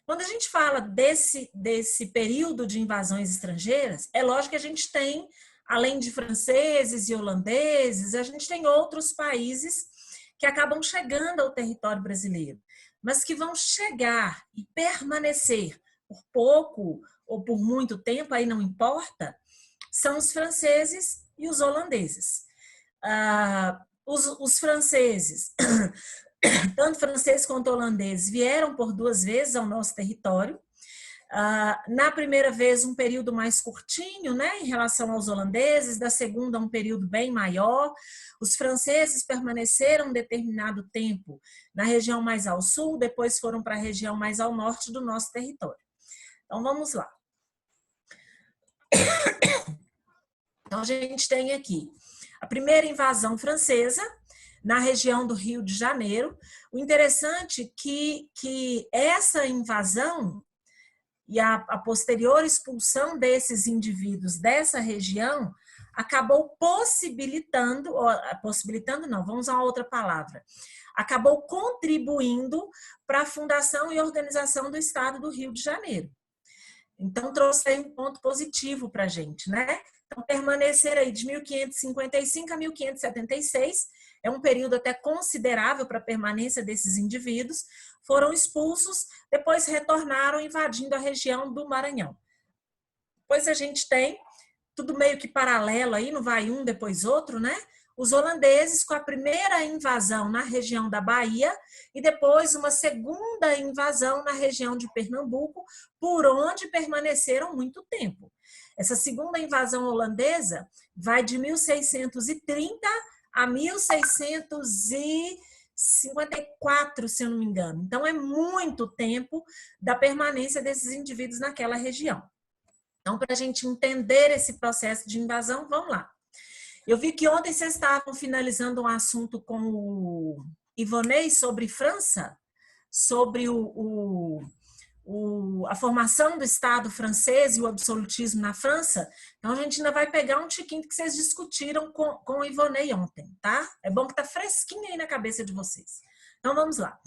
Quando a gente fala desse período de invasões estrangeiras, é lógico que a gente tem, além de franceses e holandeses, a gente tem outros países que acabam chegando ao território brasileiro, mas que vão chegar e permanecer por pouco ou por muito tempo, aí não importa, são os franceses e os holandeses. Os franceses, tanto franceses quanto holandeses, vieram por 2 vezes ao nosso território. Na primeira vez, um período mais curtinho, né, em relação aos holandeses, da segunda, um período bem maior. Os franceses permaneceram um determinado tempo na região mais ao sul, depois foram para a região mais ao norte do nosso território. Então, vamos lá. Então, a gente tem aqui a primeira invasão francesa, na região do Rio de Janeiro. O interessante é que essa invasão e a posterior expulsão desses indivíduos dessa região acabou possibilitando não, vamos usar uma outra palavra, acabou contribuindo para a fundação e organização do Estado do Rio de Janeiro. Então, trouxe aí um ponto positivo para a gente, né? Então, permanecer aí de 1555 a 1576, é um período até considerável para a permanência desses indivíduos, foram expulsos, depois retornaram invadindo a região do Maranhão. Depois a gente tem, tudo meio que paralelo aí, não vai um depois outro, né? Os holandeses com a primeira invasão na região da Bahia e depois uma segunda invasão na região de Pernambuco, por onde permaneceram muito tempo. Essa segunda invasão holandesa vai de 1630 a 1654, se eu não me engano. Então, é muito tempo da permanência desses indivíduos naquela região. Então, para a gente entender esse processo de invasão, vamos lá. Eu vi que ontem vocês estavam finalizando um assunto com o Ivonei sobre França, sobre a formação do Estado francês e o absolutismo na França. Então, a gente ainda vai pegar um tiquinho que vocês discutiram com o Ivonei ontem, tá? É bom que tá fresquinho aí na cabeça de vocês. Então, vamos lá.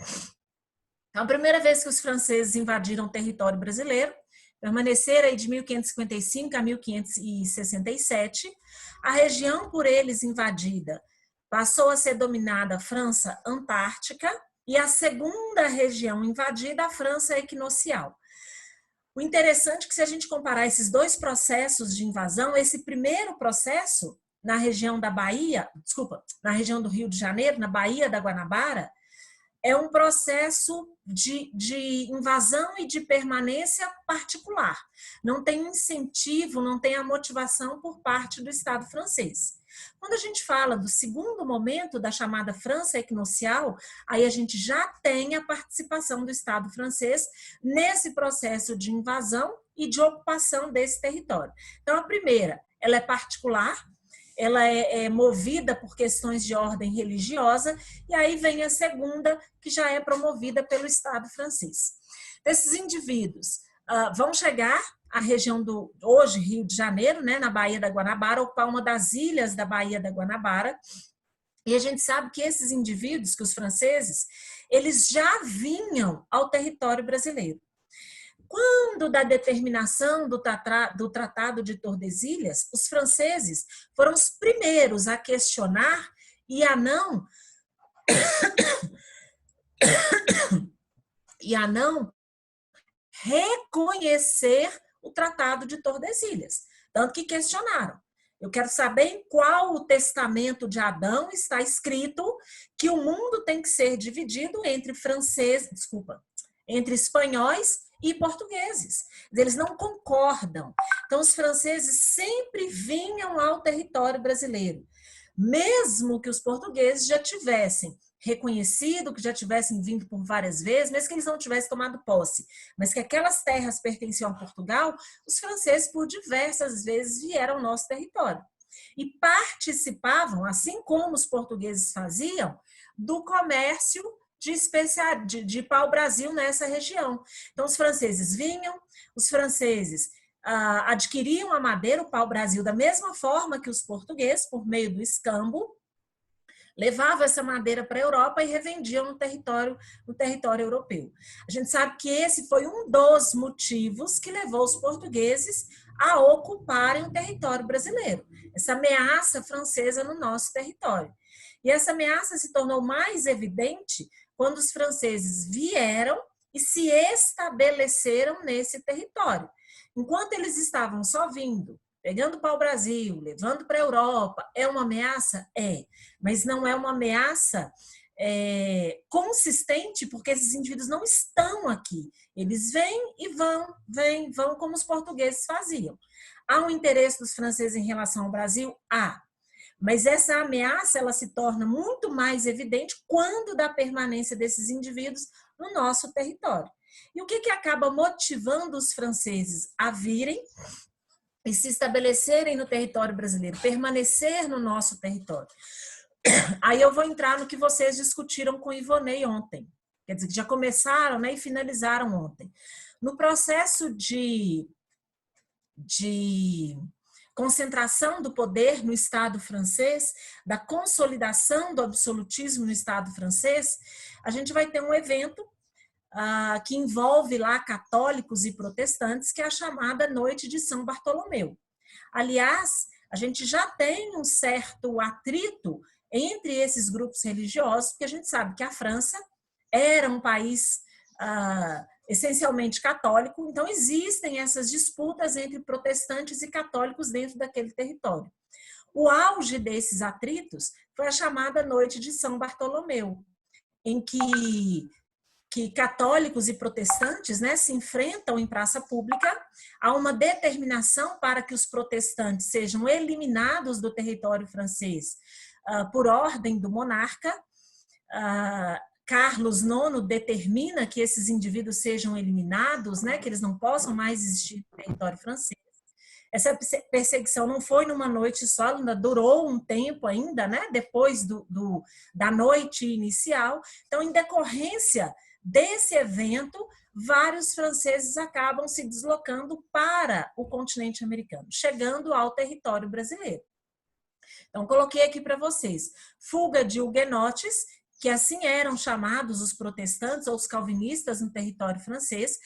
Então, a primeira vez que os franceses invadiram o território brasileiro, permaneceram aí de 1555 a 1567. A região por eles invadida passou a ser dominada a França Antártica e a segunda região invadida a França Equinocial. O interessante é que se a gente comparar esses dois processos de invasão, esse primeiro processo na região da Bahia, na região do Rio de Janeiro, na Baía da Guanabara, é um processo de invasão e de permanência particular. Não tem incentivo, não tem a motivação por parte do Estado francês. Quando a gente fala do segundo momento da chamada França Equinocial, aí a gente já tem a participação do Estado francês nesse processo de invasão e de ocupação desse território. Então, a primeira, ela é particular, ela é movida por questões de ordem religiosa, e aí vem a segunda, que já é promovida pelo Estado francês. Esses indivíduos vão chegar à região do, hoje, Rio de Janeiro, né, na Baía da Guanabara, ocupar uma das ilhas da Baía da Guanabara, e a gente sabe que esses indivíduos, que os franceses, eles já vinham ao território brasileiro. Quando da determinação do Tratado de Tordesilhas, os franceses foram os primeiros a questionar e a não reconhecer o Tratado de Tordesilhas. Tanto que questionaram. Eu quero saber em qual o testamento de Adão está escrito que o mundo tem que ser dividido entre entre espanhóis e portugueses. Eles não concordam. Então, os franceses sempre vinham ao território brasileiro, mesmo que os portugueses já tivessem reconhecido, que já tivessem vindo por várias vezes, mesmo que eles não tivessem tomado posse, mas que aquelas terras pertenciam a Portugal, os franceses, por diversas vezes, vieram ao nosso território. E participavam, assim como os portugueses faziam, do comércio de pau-brasil nessa região. Então, os franceses vinham, os franceses adquiriam a madeira, o pau-brasil, da mesma forma que os portugueses, por meio do escambo. levavam essa madeira para a Europa e revendiam no território europeu. A gente sabe que esse foi um dos motivos que levou os portugueses a ocuparem o território brasileiro, essa ameaça francesa no nosso território. E essa ameaça se tornou mais evidente quando os franceses vieram e se estabeleceram nesse território. Enquanto eles estavam só vindo, pegando para o Brasil, levando para a Europa, é uma ameaça? É, mas não é uma ameaça consistente, porque esses indivíduos não estão aqui. Eles vêm e vão como os portugueses faziam. Há um interesse dos franceses em relação ao Brasil? Há. Mas essa ameaça ela se torna muito mais evidente quando da permanência desses indivíduos no nosso território. E o que acaba motivando os franceses a virem e se estabelecerem no território brasileiro, permanecer no nosso território? Aí eu vou entrar no que vocês discutiram com Ivonei ontem. Quer dizer, que já começaram, né, e finalizaram ontem. No processo de concentração do poder no Estado francês, da consolidação do absolutismo no Estado francês, a gente vai ter um evento que envolve lá católicos e protestantes, que é a chamada Noite de São Bartolomeu. Aliás, a gente já tem um certo atrito entre esses grupos religiosos, porque a gente sabe que a França era um país essencialmente católico, então existem essas disputas entre protestantes e católicos dentro daquele território. O auge desses atritos foi a chamada Noite de São Bartolomeu, em que católicos e protestantes, né, se enfrentam em praça pública. Há uma determinação para que os protestantes sejam eliminados do território francês por ordem do monarca. Carlos IX determina que esses indivíduos sejam eliminados, né, que eles não possam mais existir no território francês. Essa perseguição não foi numa noite só, ainda durou um tempo ainda, né, depois da noite inicial. Então, em decorrência desse evento, vários franceses acabam se deslocando para o continente americano, chegando ao território brasileiro. Então, coloquei aqui para vocês, fuga de huguenotes, que assim eram chamados os protestantes ou os calvinistas no território francês,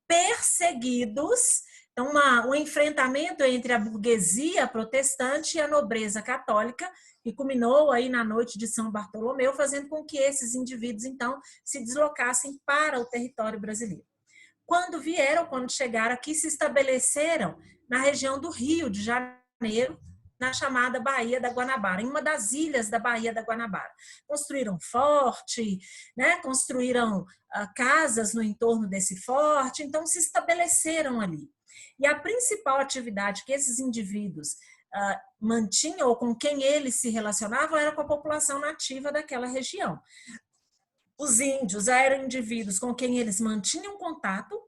perseguidos. Então, um enfrentamento entre a burguesia protestante e a nobreza católica, que culminou aí na noite de São Bartolomeu, fazendo com que esses indivíduos, então, se deslocassem para o território brasileiro. Quando chegaram aqui, se estabeleceram na região do Rio de Janeiro, na chamada Baía da Guanabara, em uma das ilhas da Baía da Guanabara. Construíram forte, né? Construíram casas no entorno desse forte, então se estabeleceram ali. E a principal atividade que esses indivíduos mantinham, ou com quem eles se relacionavam, era com a população nativa daquela região. Os índios eram indivíduos com quem eles mantinham contato,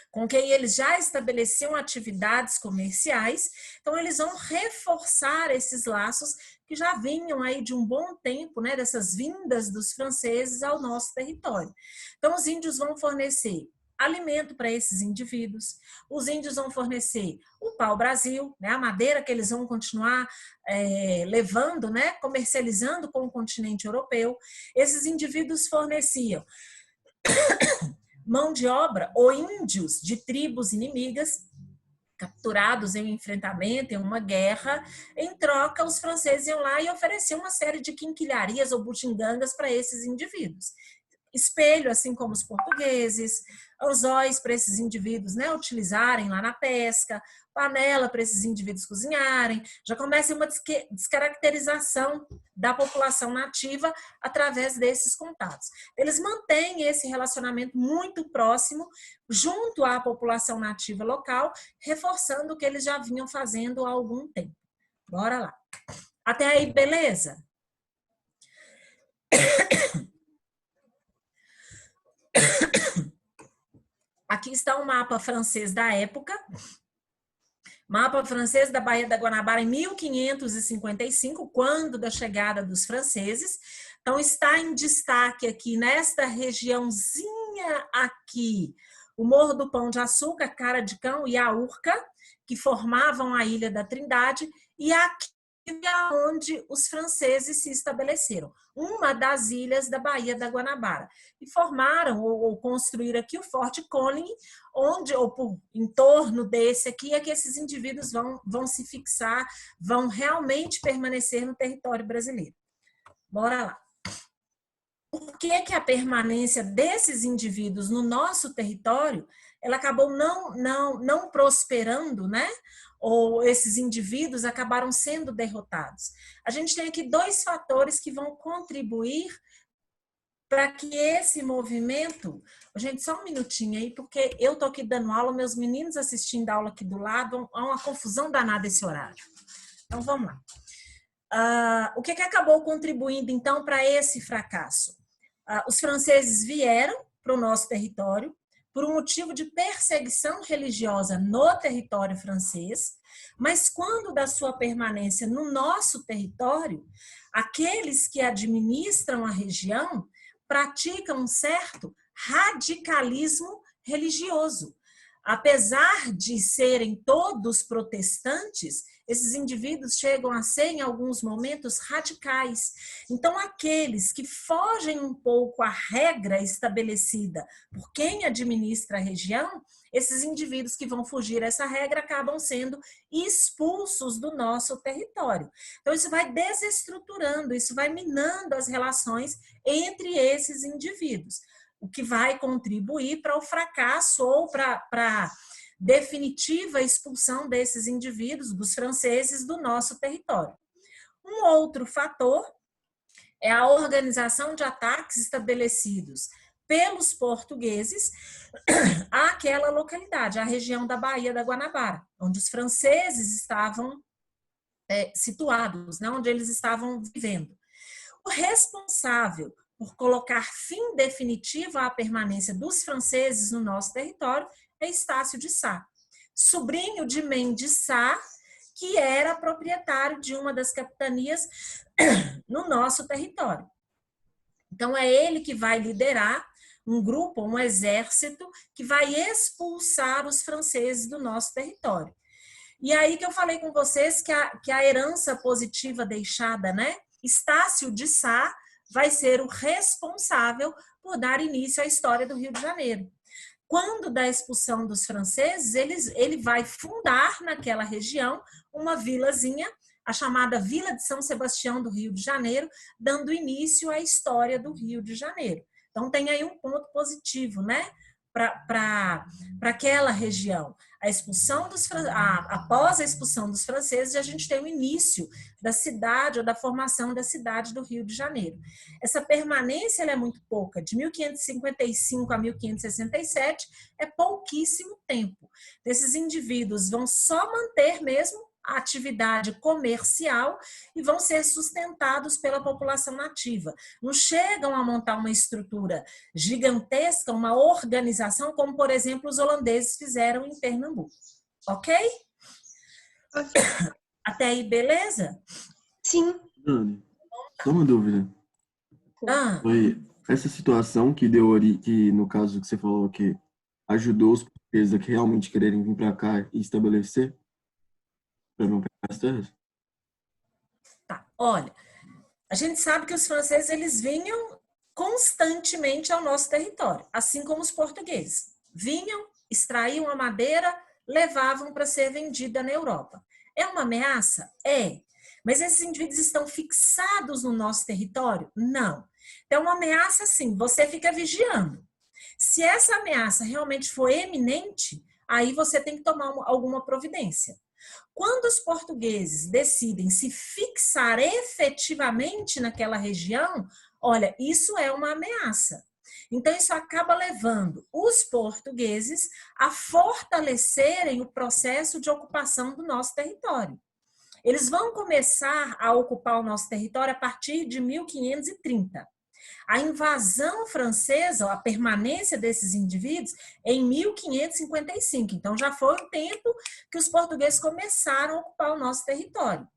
com quem eles já estabeleciam atividades comerciais, então eles vão reforçar esses laços que já vinham aí de um bom tempo, né, dessas vindas dos franceses ao nosso território. Então os índios vão fornecer alimento para esses indivíduos, os índios vão fornecer o pau-brasil, né, a madeira que eles vão continuar levando, né, comercializando com o continente europeu. Esses indivíduos forneciam mão de obra ou índios de tribos inimigas, capturados em um enfrentamento, em uma guerra. Em troca, os franceses iam lá e ofereciam uma série de quinquilharias ou bugigangas para esses indivíduos. Espelho, assim como os portugueses, anzóis para esses indivíduos, né, utilizarem lá na pesca, panela para esses indivíduos cozinharem. Já começa uma descaracterização da população nativa através desses contatos. Eles mantêm esse relacionamento muito próximo junto à população nativa local, reforçando o que eles já vinham fazendo há algum tempo. Bora lá. Até aí, beleza? Aqui está um mapa francês da época. Mapa francês da Baía da Guanabara em 1555, quando da chegada dos franceses. Então, está em destaque aqui, nesta regiãozinha aqui, o Morro do Pão de Açúcar, Cara de Cão e a Urca, que formavam a Ilha da Trindade. E aqui onde os franceses se estabeleceram, uma das ilhas da Baía da Guanabara, e formaram ou construíram aqui o Forte Conning, onde, em torno desse aqui, é que esses indivíduos vão se fixar, vão realmente permanecer no território brasileiro. Bora lá. Por que que a permanência desses indivíduos no nosso território, ela acabou não prosperando, né? Ou esses indivíduos acabaram sendo derrotados? A gente tem aqui dois fatores que vão contribuir para que esse movimento... Gente, só um minutinho aí, porque eu tô aqui dando aula, meus meninos assistindo a aula aqui do lado, há uma confusão danada esse horário. Então, vamos lá. O que acabou contribuindo, então, para esse fracasso? Os franceses vieram para o nosso território por um motivo de perseguição religiosa no território francês, mas quando da sua permanência no nosso território, aqueles que administram a região praticam um certo radicalismo religioso. Apesar de serem todos protestantes, esses indivíduos chegam a ser, em alguns momentos, radicais. Então, aqueles que fogem um pouco à regra estabelecida por quem administra a região, esses indivíduos que vão fugir a essa regra acabam sendo expulsos do nosso território. Então, isso vai desestruturando, isso vai minando as relações entre esses indivíduos, o que vai contribuir para o fracasso ou para definitiva expulsão desses indivíduos, dos franceses, do nosso território. Um outro fator é a organização de ataques estabelecidos pelos portugueses àquela localidade, a região da Baía da Guanabara, onde os franceses estavam situados, né, onde eles estavam vivendo. O responsável por colocar fim definitivo à permanência dos franceses no nosso território é Estácio de Sá, sobrinho de Mendes Sá, que era proprietário de uma das capitanias no nosso território. Então, é ele que vai liderar um grupo, um exército, que vai expulsar os franceses do nosso território. E aí que eu falei com vocês que a herança positiva deixada, né? Estácio de Sá vai ser o responsável por dar início à história do Rio de Janeiro. Quando da expulsão dos franceses, ele vai fundar naquela região uma vilazinha, a chamada Vila de São Sebastião do Rio de Janeiro, dando início à história do Rio de Janeiro. Então, tem aí um ponto positivo, né? Para aquela região. Após a expulsão dos franceses, a gente tem o início da cidade ou da formação da cidade do Rio de Janeiro. Essa permanência ela é muito pouca, de 1555 a 1567 é pouquíssimo tempo. Esses indivíduos vão só manter mesmo a atividade comercial e vão ser sustentados pela população nativa. Não chegam a montar uma estrutura gigantesca, uma organização, como, por exemplo, os holandeses fizeram em Pernambuco. Ok? Até aí, beleza? Sim. Dani, só uma dúvida. Ah, Foi essa situação que deu que no caso que você falou que ajudou os portugueses a que realmente quererem vir para cá e estabelecer para não pegar as terras? tá. Olha, a gente sabe que os franceses eles vinham constantemente ao nosso território, assim como os portugueses. Vinham, extraíam a madeira, levavam para ser vendida na Europa. É uma ameaça? É. Mas esses indivíduos estão fixados no nosso território? Não. Então, é uma ameaça, sim, você fica vigiando. Se essa ameaça realmente for eminente, aí você tem que tomar alguma providência. Quando os portugueses decidem se fixar efetivamente naquela região, olha, isso é uma ameaça. Então, isso acaba levando os portugueses a fortalecerem o processo de ocupação do nosso território. Eles vão começar a ocupar o nosso território a partir de 1530. A invasão francesa, a permanência desses indivíduos, em 1555. Então, já foi um tempo que os portugueses começaram a ocupar o nosso território.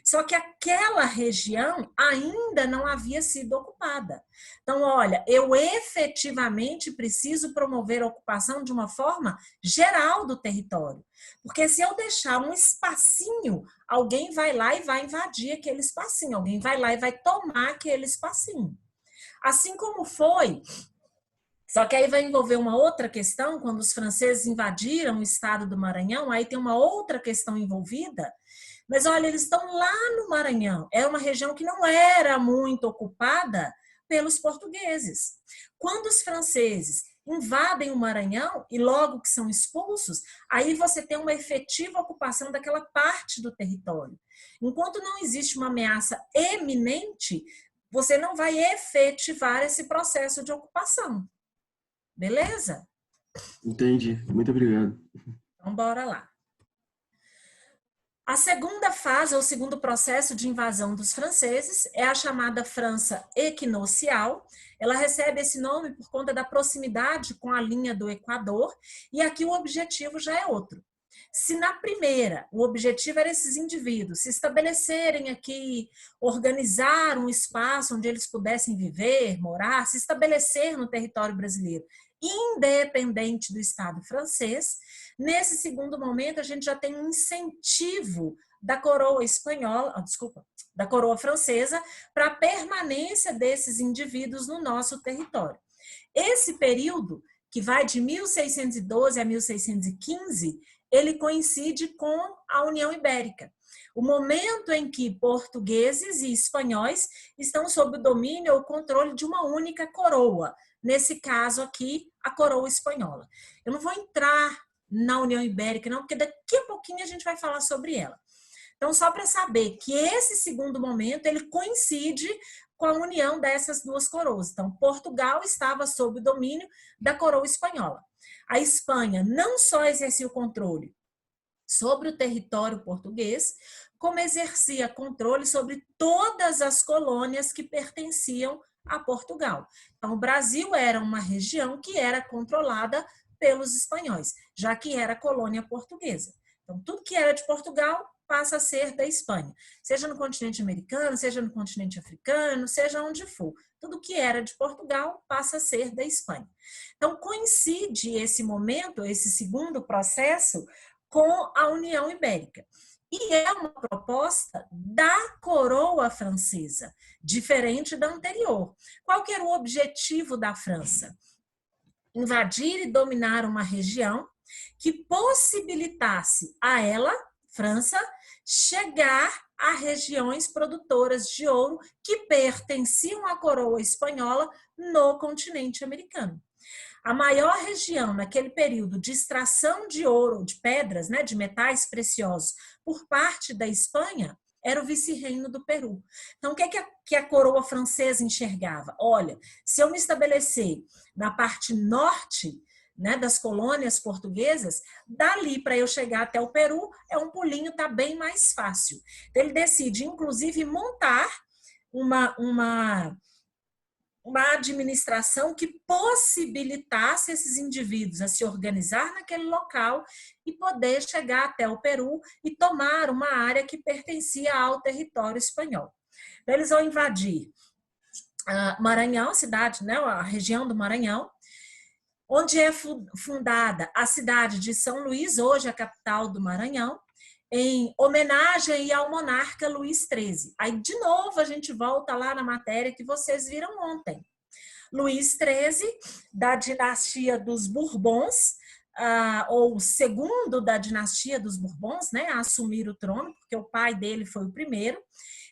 Só que aquela região ainda não havia sido ocupada. Então, olha, eu efetivamente preciso promover a ocupação de uma forma geral do território. Porque se eu deixar um espacinho, alguém vai lá e vai invadir aquele espacinho, alguém vai lá e vai tomar aquele espacinho. Assim como foi. Só que aí vai envolver uma outra questão, quando os franceses invadiram o estado do Maranhão, aí tem uma outra questão envolvida. Mas olha, eles estão lá no Maranhão. É uma região que não era muito ocupada pelos portugueses. Quando os franceses invadem o Maranhão e logo que são expulsos, aí você tem uma efetiva ocupação daquela parte do território. Enquanto não existe uma ameaça eminente, você não vai efetivar esse processo de ocupação. Beleza? Entendi. Muito obrigado. Então, bora lá. A segunda fase, ou segundo processo de invasão dos franceses, é a chamada França equinocial. Ela recebe esse nome por conta da proximidade com a linha do Equador, e aqui o objetivo já é outro. Se na primeira o objetivo era esses indivíduos se estabelecerem aqui, organizar um espaço onde eles pudessem viver, morar, se estabelecer no território brasileiro, independente do Estado francês, nesse segundo momento a gente já tem um incentivo da coroa espanhola, da coroa francesa, para a permanência desses indivíduos no nosso território. Esse período, que vai de 1612 a 1615, ele coincide com a União Ibérica. O momento em que portugueses e espanhóis estão sob o domínio ou controle de uma única coroa. Nesse caso aqui, a coroa espanhola. Eu não vou entrar na União Ibérica, não, porque daqui a pouquinho a gente vai falar sobre ela. Então, só para saber que esse segundo momento, ele coincide com a união dessas duas coroas. Então, Portugal estava sob o domínio da coroa espanhola. A Espanha não só exercia o controle sobre o território português, como exercia controle sobre todas as colônias que pertenciam a Portugal. Então, o Brasil era uma região que era controlada pelos espanhóis, já que era colônia portuguesa. Então, tudo que era de Portugal passa a ser da Espanha, seja no continente americano, seja no continente africano, seja onde for. Tudo que era de Portugal passa a ser da Espanha. Então, coincide esse momento, esse segundo processo, com a União Ibérica. E é uma proposta da coroa francesa, diferente da anterior. Qual que era o objetivo da França? Invadir e dominar uma região que possibilitasse a ela, França, chegar a regiões produtoras de ouro que pertenciam à coroa espanhola no continente americano. A maior região naquele período de extração de ouro, de pedras, né, de metais preciosos, por parte da Espanha, era o vice-reino do Peru. Então, o que a coroa francesa enxergava? Olha, se eu me estabelecer na parte norte, né, das colônias portuguesas, dali para eu chegar até o Peru, é um pulinho, tá bem mais fácil. Então, ele decide, inclusive, montar uma administração que possibilitasse esses indivíduos a se organizar naquele local e poder chegar até o Peru e tomar uma área que pertencia ao território espanhol. Então, eles vão invadir Maranhão, a cidade, né, a região do Maranhão, onde é fundada a cidade de São Luís, hoje a capital do Maranhão, em homenagem ao monarca Luís XIII. Aí, de novo, a gente volta lá na matéria que vocês viram ontem. Luís XIII, da dinastia dos Bourbons, ou segundo da dinastia dos Bourbons, né, a assumir o trono, porque o pai dele foi o primeiro.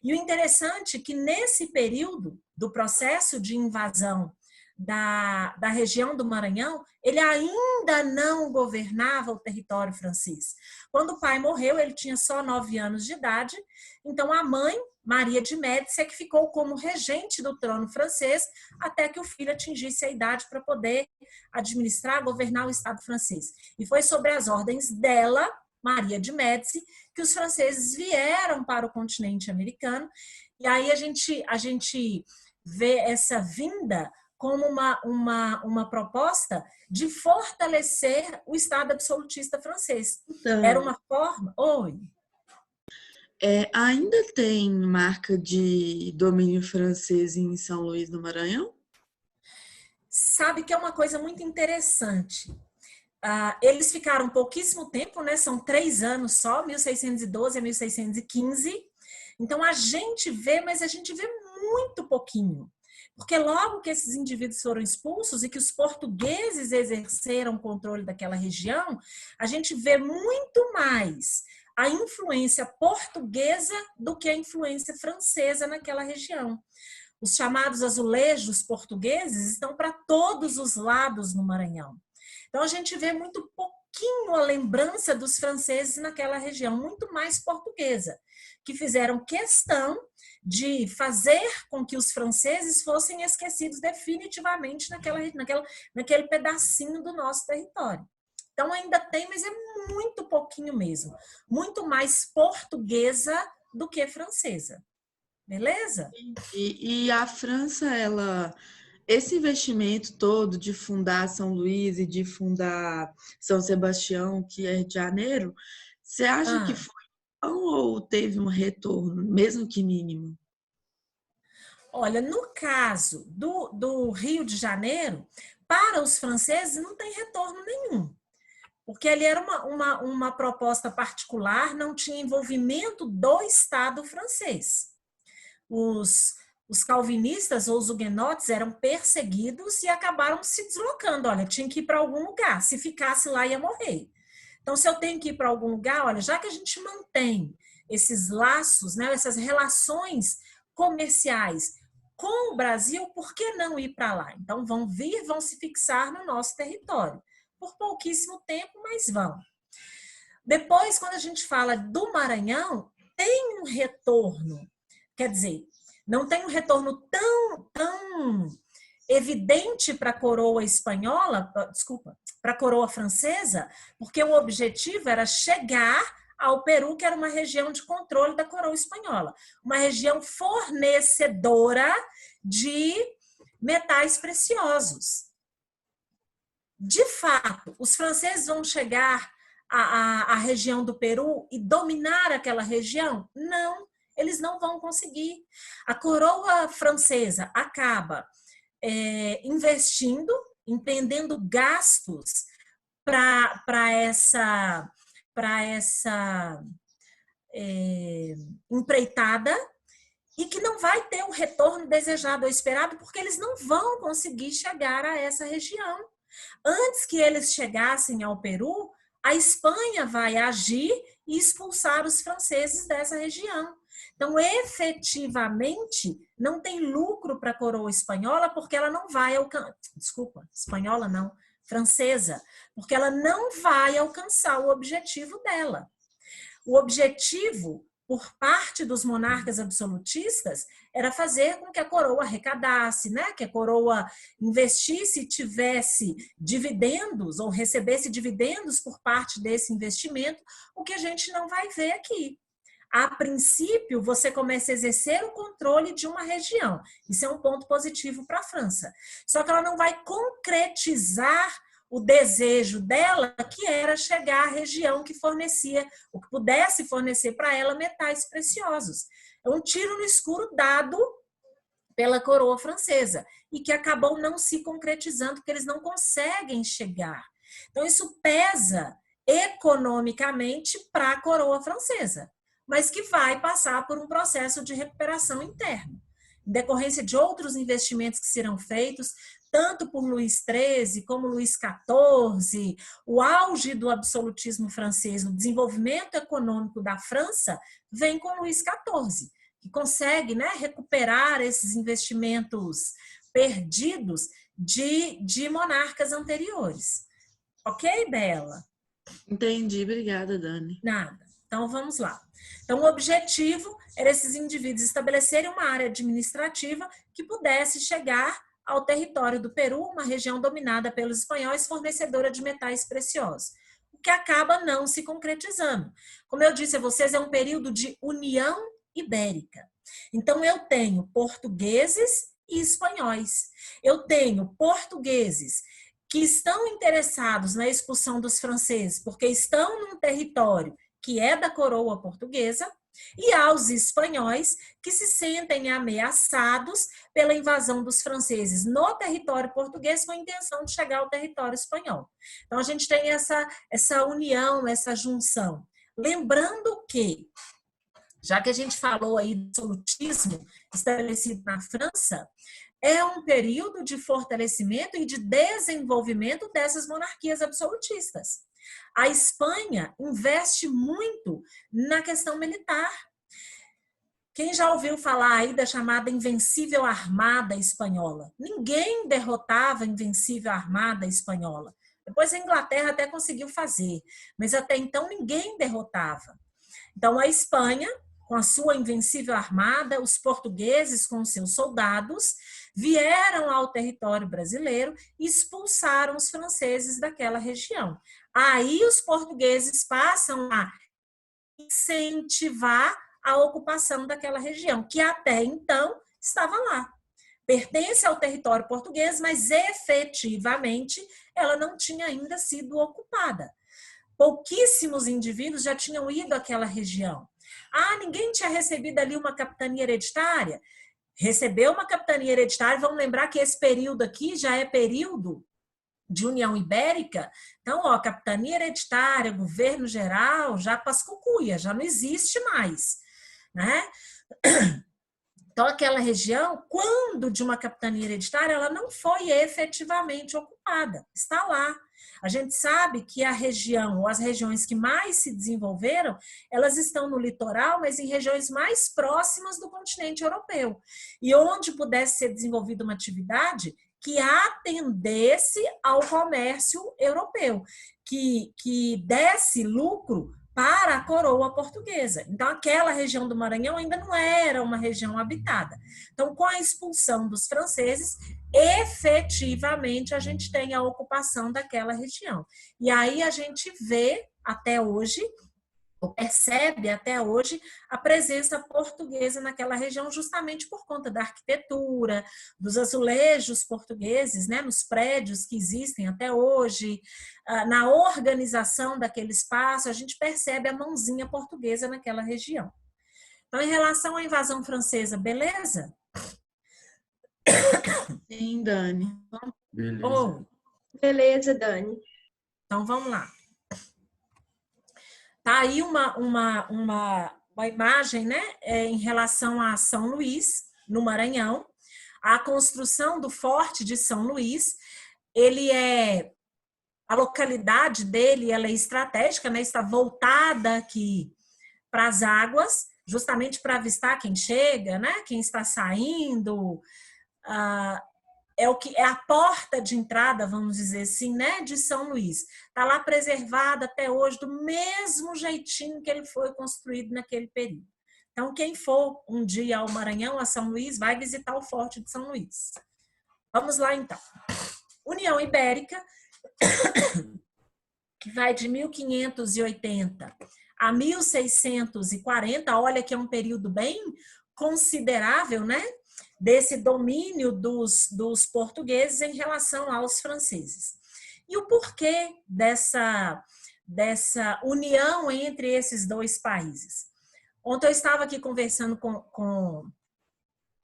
E o interessante é que nesse período do processo de invasão da região do Maranhão, ele ainda não governava o território francês. Quando o pai morreu, ele tinha só 9 anos de idade, então a mãe, Maria de Médici, é que ficou como regente do trono francês até que o filho atingisse a idade para poder administrar, governar o Estado francês. E foi sobre as ordens dela, Maria de Médici, que os franceses vieram para o continente americano, e aí a gente vê essa vinda como uma proposta de fortalecer o Estado absolutista francês. Então, era uma forma... Oi. Ainda tem marca de domínio francês em São Luís do Maranhão? Sabe que é uma coisa muito interessante. Eles ficaram pouquíssimo tempo, né? São 3 anos só, 1612 a 1615. Então a gente vê, mas a gente vê muito pouquinho. Porque logo que esses indivíduos foram expulsos e que os portugueses exerceram o controle daquela região, a gente vê muito mais a influência portuguesa do que a influência francesa naquela região. Os chamados azulejos portugueses estão para todos os lados no Maranhão. Então, a gente vê muito pouquinho a lembrança dos franceses naquela região, muito mais portuguesa, que fizeram questão de fazer com que os franceses fossem esquecidos definitivamente naquele pedacinho do nosso território. Então, ainda tem, mas é muito pouquinho mesmo. Muito mais portuguesa do que francesa. Beleza? E a França, esse investimento todo de fundar São Luís e de fundar São Sebastião, que é Rio de Janeiro, você acha que foi bom ou teve um retorno, mesmo que mínimo? Olha, no caso do Rio de Janeiro, para os franceses não tem retorno nenhum, porque ali era uma proposta particular, não tinha envolvimento do Estado francês. Os calvinistas ou os huguenotes eram perseguidos e acabaram se deslocando. Olha, tinha que ir para algum lugar, se ficasse lá ia morrer. Então, se eu tenho que ir para algum lugar, olha, já que a gente mantém esses laços, né, essas relações comerciais com o Brasil, por que não ir para lá? Então, vão vir, vão se fixar no nosso território. Por pouquíssimo tempo, mas vão. Depois, quando a gente fala do Maranhão, tem um retorno. Quer dizer, não tem um retorno tão evidente para a coroa espanhola, desculpa, para a coroa francesa, porque o objetivo era chegar ao Peru, que era uma região de controle da coroa espanhola, uma região fornecedora de metais preciosos. De fato, os franceses vão chegar à região do Peru e dominar aquela região? Não, eles não vão conseguir. A coroa francesa acaba investindo, entendendo gastos para essa empreitada e que não vai ter o retorno desejado ou esperado, porque eles não vão conseguir chegar a essa região. Antes que eles chegassem ao Peru, a Espanha vai agir e expulsar os franceses dessa região. Então, efetivamente, não tem lucro para a coroa espanhola, porque ela não vai alcançar. Desculpa, espanhola não, francesa, porque ela não vai alcançar o objetivo dela. O objetivo, por parte dos monarcas absolutistas, era fazer com que a coroa arrecadasse, né? Que a coroa investisse e tivesse dividendos ou recebesse dividendos por parte desse investimento, o que a gente não vai ver aqui. A princípio, você começa a exercer o controle de uma região. Isso é um ponto positivo para a França. Só que ela não vai concretizar o desejo dela, que era chegar à região que fornecia, o que pudesse fornecer para ela metais preciosos. É um tiro no escuro dado pela coroa francesa e que acabou não se concretizando, porque eles não conseguem chegar. Então, isso pesa economicamente para a coroa francesa, mas que vai passar por um processo de recuperação interna, em decorrência de outros investimentos que serão feitos, tanto por Luís XIII como Luís XIV, o auge do absolutismo francês, o desenvolvimento econômico da França, vem com Luís XIV, que consegue, né, recuperar esses investimentos perdidos de monarcas anteriores. Ok, Bela? Entendi, obrigada, Dani. Nada. Então, vamos lá. Então, o objetivo era esses indivíduos estabelecerem uma área administrativa que pudesse chegar ao território do Peru, uma região dominada pelos espanhóis, fornecedora de metais preciosos, o que acaba não se concretizando. Como eu disse a vocês, é um período de União Ibérica. Então, eu tenho portugueses e espanhóis. Eu tenho portugueses que estão interessados na expulsão dos franceses, porque estão num território que é da coroa portuguesa, e aos espanhóis que se sentem ameaçados pela invasão dos franceses no território português com a intenção de chegar ao território espanhol. Então, a gente tem essa união, essa junção. Lembrando que, já que a gente falou aí do absolutismo estabelecido na França, é um período de fortalecimento e de desenvolvimento dessas monarquias absolutistas. A Espanha investe muito na questão militar. Quem já ouviu falar aí da chamada Invencível Armada Espanhola? Ninguém derrotava a Invencível Armada Espanhola. Depois a Inglaterra até conseguiu fazer, mas até então ninguém derrotava. Então a Espanha, com a sua invencível armada, os portugueses com seus soldados, vieram ao território brasileiro e expulsaram os franceses daquela região. Aí os portugueses passam a incentivar a ocupação daquela região, que até então estava lá. Pertence ao território português, mas efetivamente ela não tinha ainda sido ocupada. Pouquíssimos indivíduos já tinham ido àquela região. Ah, ninguém tinha recebido ali uma capitania hereditária? Recebeu uma capitania hereditária, vamos lembrar que esse período aqui já é período de União Ibérica. Então, ó, capitania hereditária, governo geral, já pascucuia, já não existe mais, né? Então, aquela região, quando de uma capitania hereditária, ela não foi efetivamente ocupada, está lá. A gente sabe que a região, ou as regiões que mais se desenvolveram, elas estão no litoral, mas em regiões mais próximas do continente europeu. E onde pudesse ser desenvolvida uma atividade que atendesse ao comércio europeu, que desse lucro para a coroa portuguesa. Então, aquela região do Maranhão ainda não era uma região habitada. Então, com a expulsão dos franceses, efetivamente a gente tem a ocupação daquela região. E aí a gente vê até hoje, ou percebe até hoje, a presença portuguesa naquela região justamente por conta da arquitetura, dos azulejos portugueses, né, nos prédios que existem até hoje, na organização daquele espaço, a gente percebe a mãozinha portuguesa naquela região. Então, em relação à invasão francesa, beleza? Sim, Dani. Beleza. Oh, Beleza, Dani. então, vamos lá. Tá aí uma imagem, né, em relação a São Luís, no Maranhão. A construção do Forte de São Luís, a localidade dele, ela é estratégica, né, está voltada aqui para as águas, justamente para avistar quem chega, né, quem está saindo, é a porta de entrada, vamos dizer assim, né, de São Luís. Está lá preservada até hoje, do mesmo jeitinho que ele foi construído naquele período. Então, quem for um dia ao Maranhão, a São Luís, vai visitar o Forte de São Luís. Vamos lá, então. União Ibérica, que vai de 1580 a 1640, olha que é um período bem considerável, né? Desse domínio dos portugueses em relação aos franceses. E o porquê dessa união entre esses dois países? Ontem eu estava aqui conversando com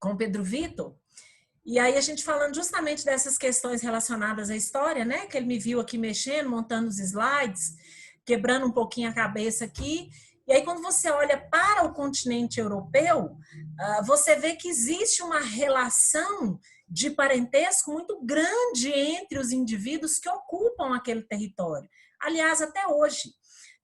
o Pedro Vitor, e aí a gente falando justamente dessas questões relacionadas à história, né? Que ele me viu aqui mexendo, montando os slides, quebrando um pouquinho a cabeça aqui. E aí, quando você olha para o continente europeu, você vê que existe uma relação de parentesco muito grande entre os indivíduos que ocupam aquele território. Aliás, até hoje.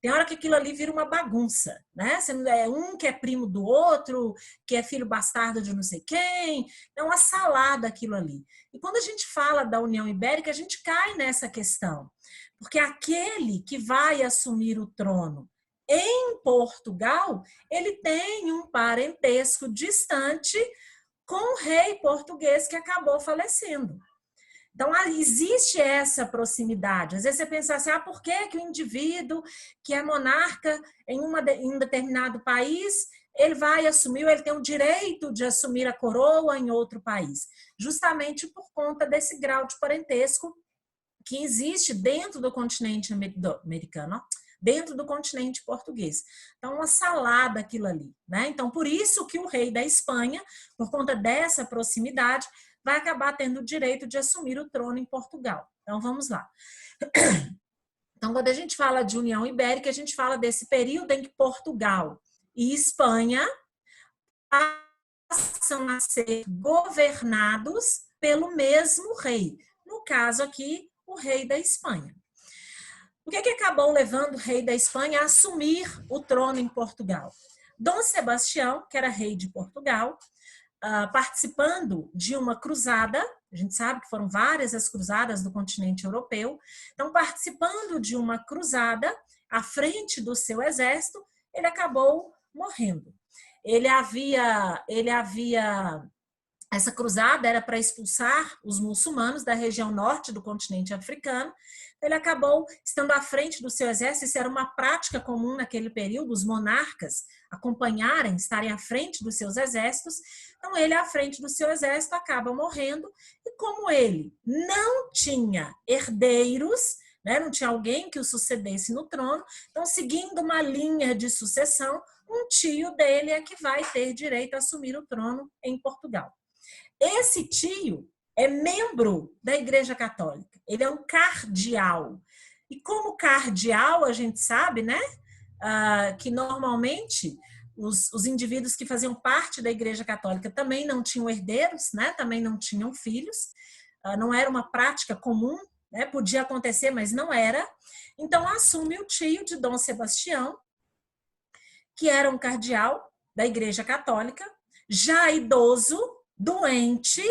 Tem hora que aquilo ali vira uma bagunça, né? É um que é primo do outro, que é filho bastardo de não sei quem, é uma salada aquilo ali. E quando a gente fala da União Ibérica, a gente cai nessa questão. Porque aquele que vai assumir o trono em Portugal, ele tem um parentesco distante com o rei português que acabou falecendo. Então, existe essa proximidade. Às vezes você pensa assim, por que o indivíduo que é monarca em um determinado país, ele vai assumir, ou ele tem o direito de assumir a coroa em outro país? Justamente por conta desse grau de parentesco que existe dentro do continente americano, dentro do continente português. Então, uma salada aquilo ali, né? Então, por isso que o rei da Espanha, por conta dessa proximidade, vai acabar tendo o direito de assumir o trono em Portugal. Então, vamos lá. Então, quando a gente fala de União Ibérica, a gente fala desse período em que Portugal e Espanha passam a ser governados pelo mesmo rei. No caso aqui, o rei da Espanha. O que acabou levando o rei da Espanha a assumir o trono em Portugal? Dom Sebastião, que era rei de Portugal, participando de uma cruzada, a gente sabe que foram várias as cruzadas do continente europeu, então participando de uma cruzada à frente do seu exército, ele acabou morrendo. Essa cruzada era para expulsar os muçulmanos da região norte do continente africano. Ele acabou estando à frente do seu exército. Isso era uma prática comum naquele período, os monarcas acompanharem, estarem à frente dos seus exércitos. Então, ele, à frente do seu exército, acaba morrendo. E como ele não tinha herdeiros, né, não tinha alguém que o sucedesse no trono, então, seguindo uma linha de sucessão, um tio dele é que vai ter direito a assumir o trono em Portugal. Esse tio é membro da Igreja Católica. Ele é um cardeal. E como cardeal, a gente sabe, né, que normalmente os indivíduos que faziam parte da Igreja Católica também não tinham herdeiros, né, também não tinham filhos. Não era uma prática comum, né, podia acontecer, mas não era. Então, assume o tio de Dom Sebastião, que era um cardeal da Igreja Católica, já idoso, doente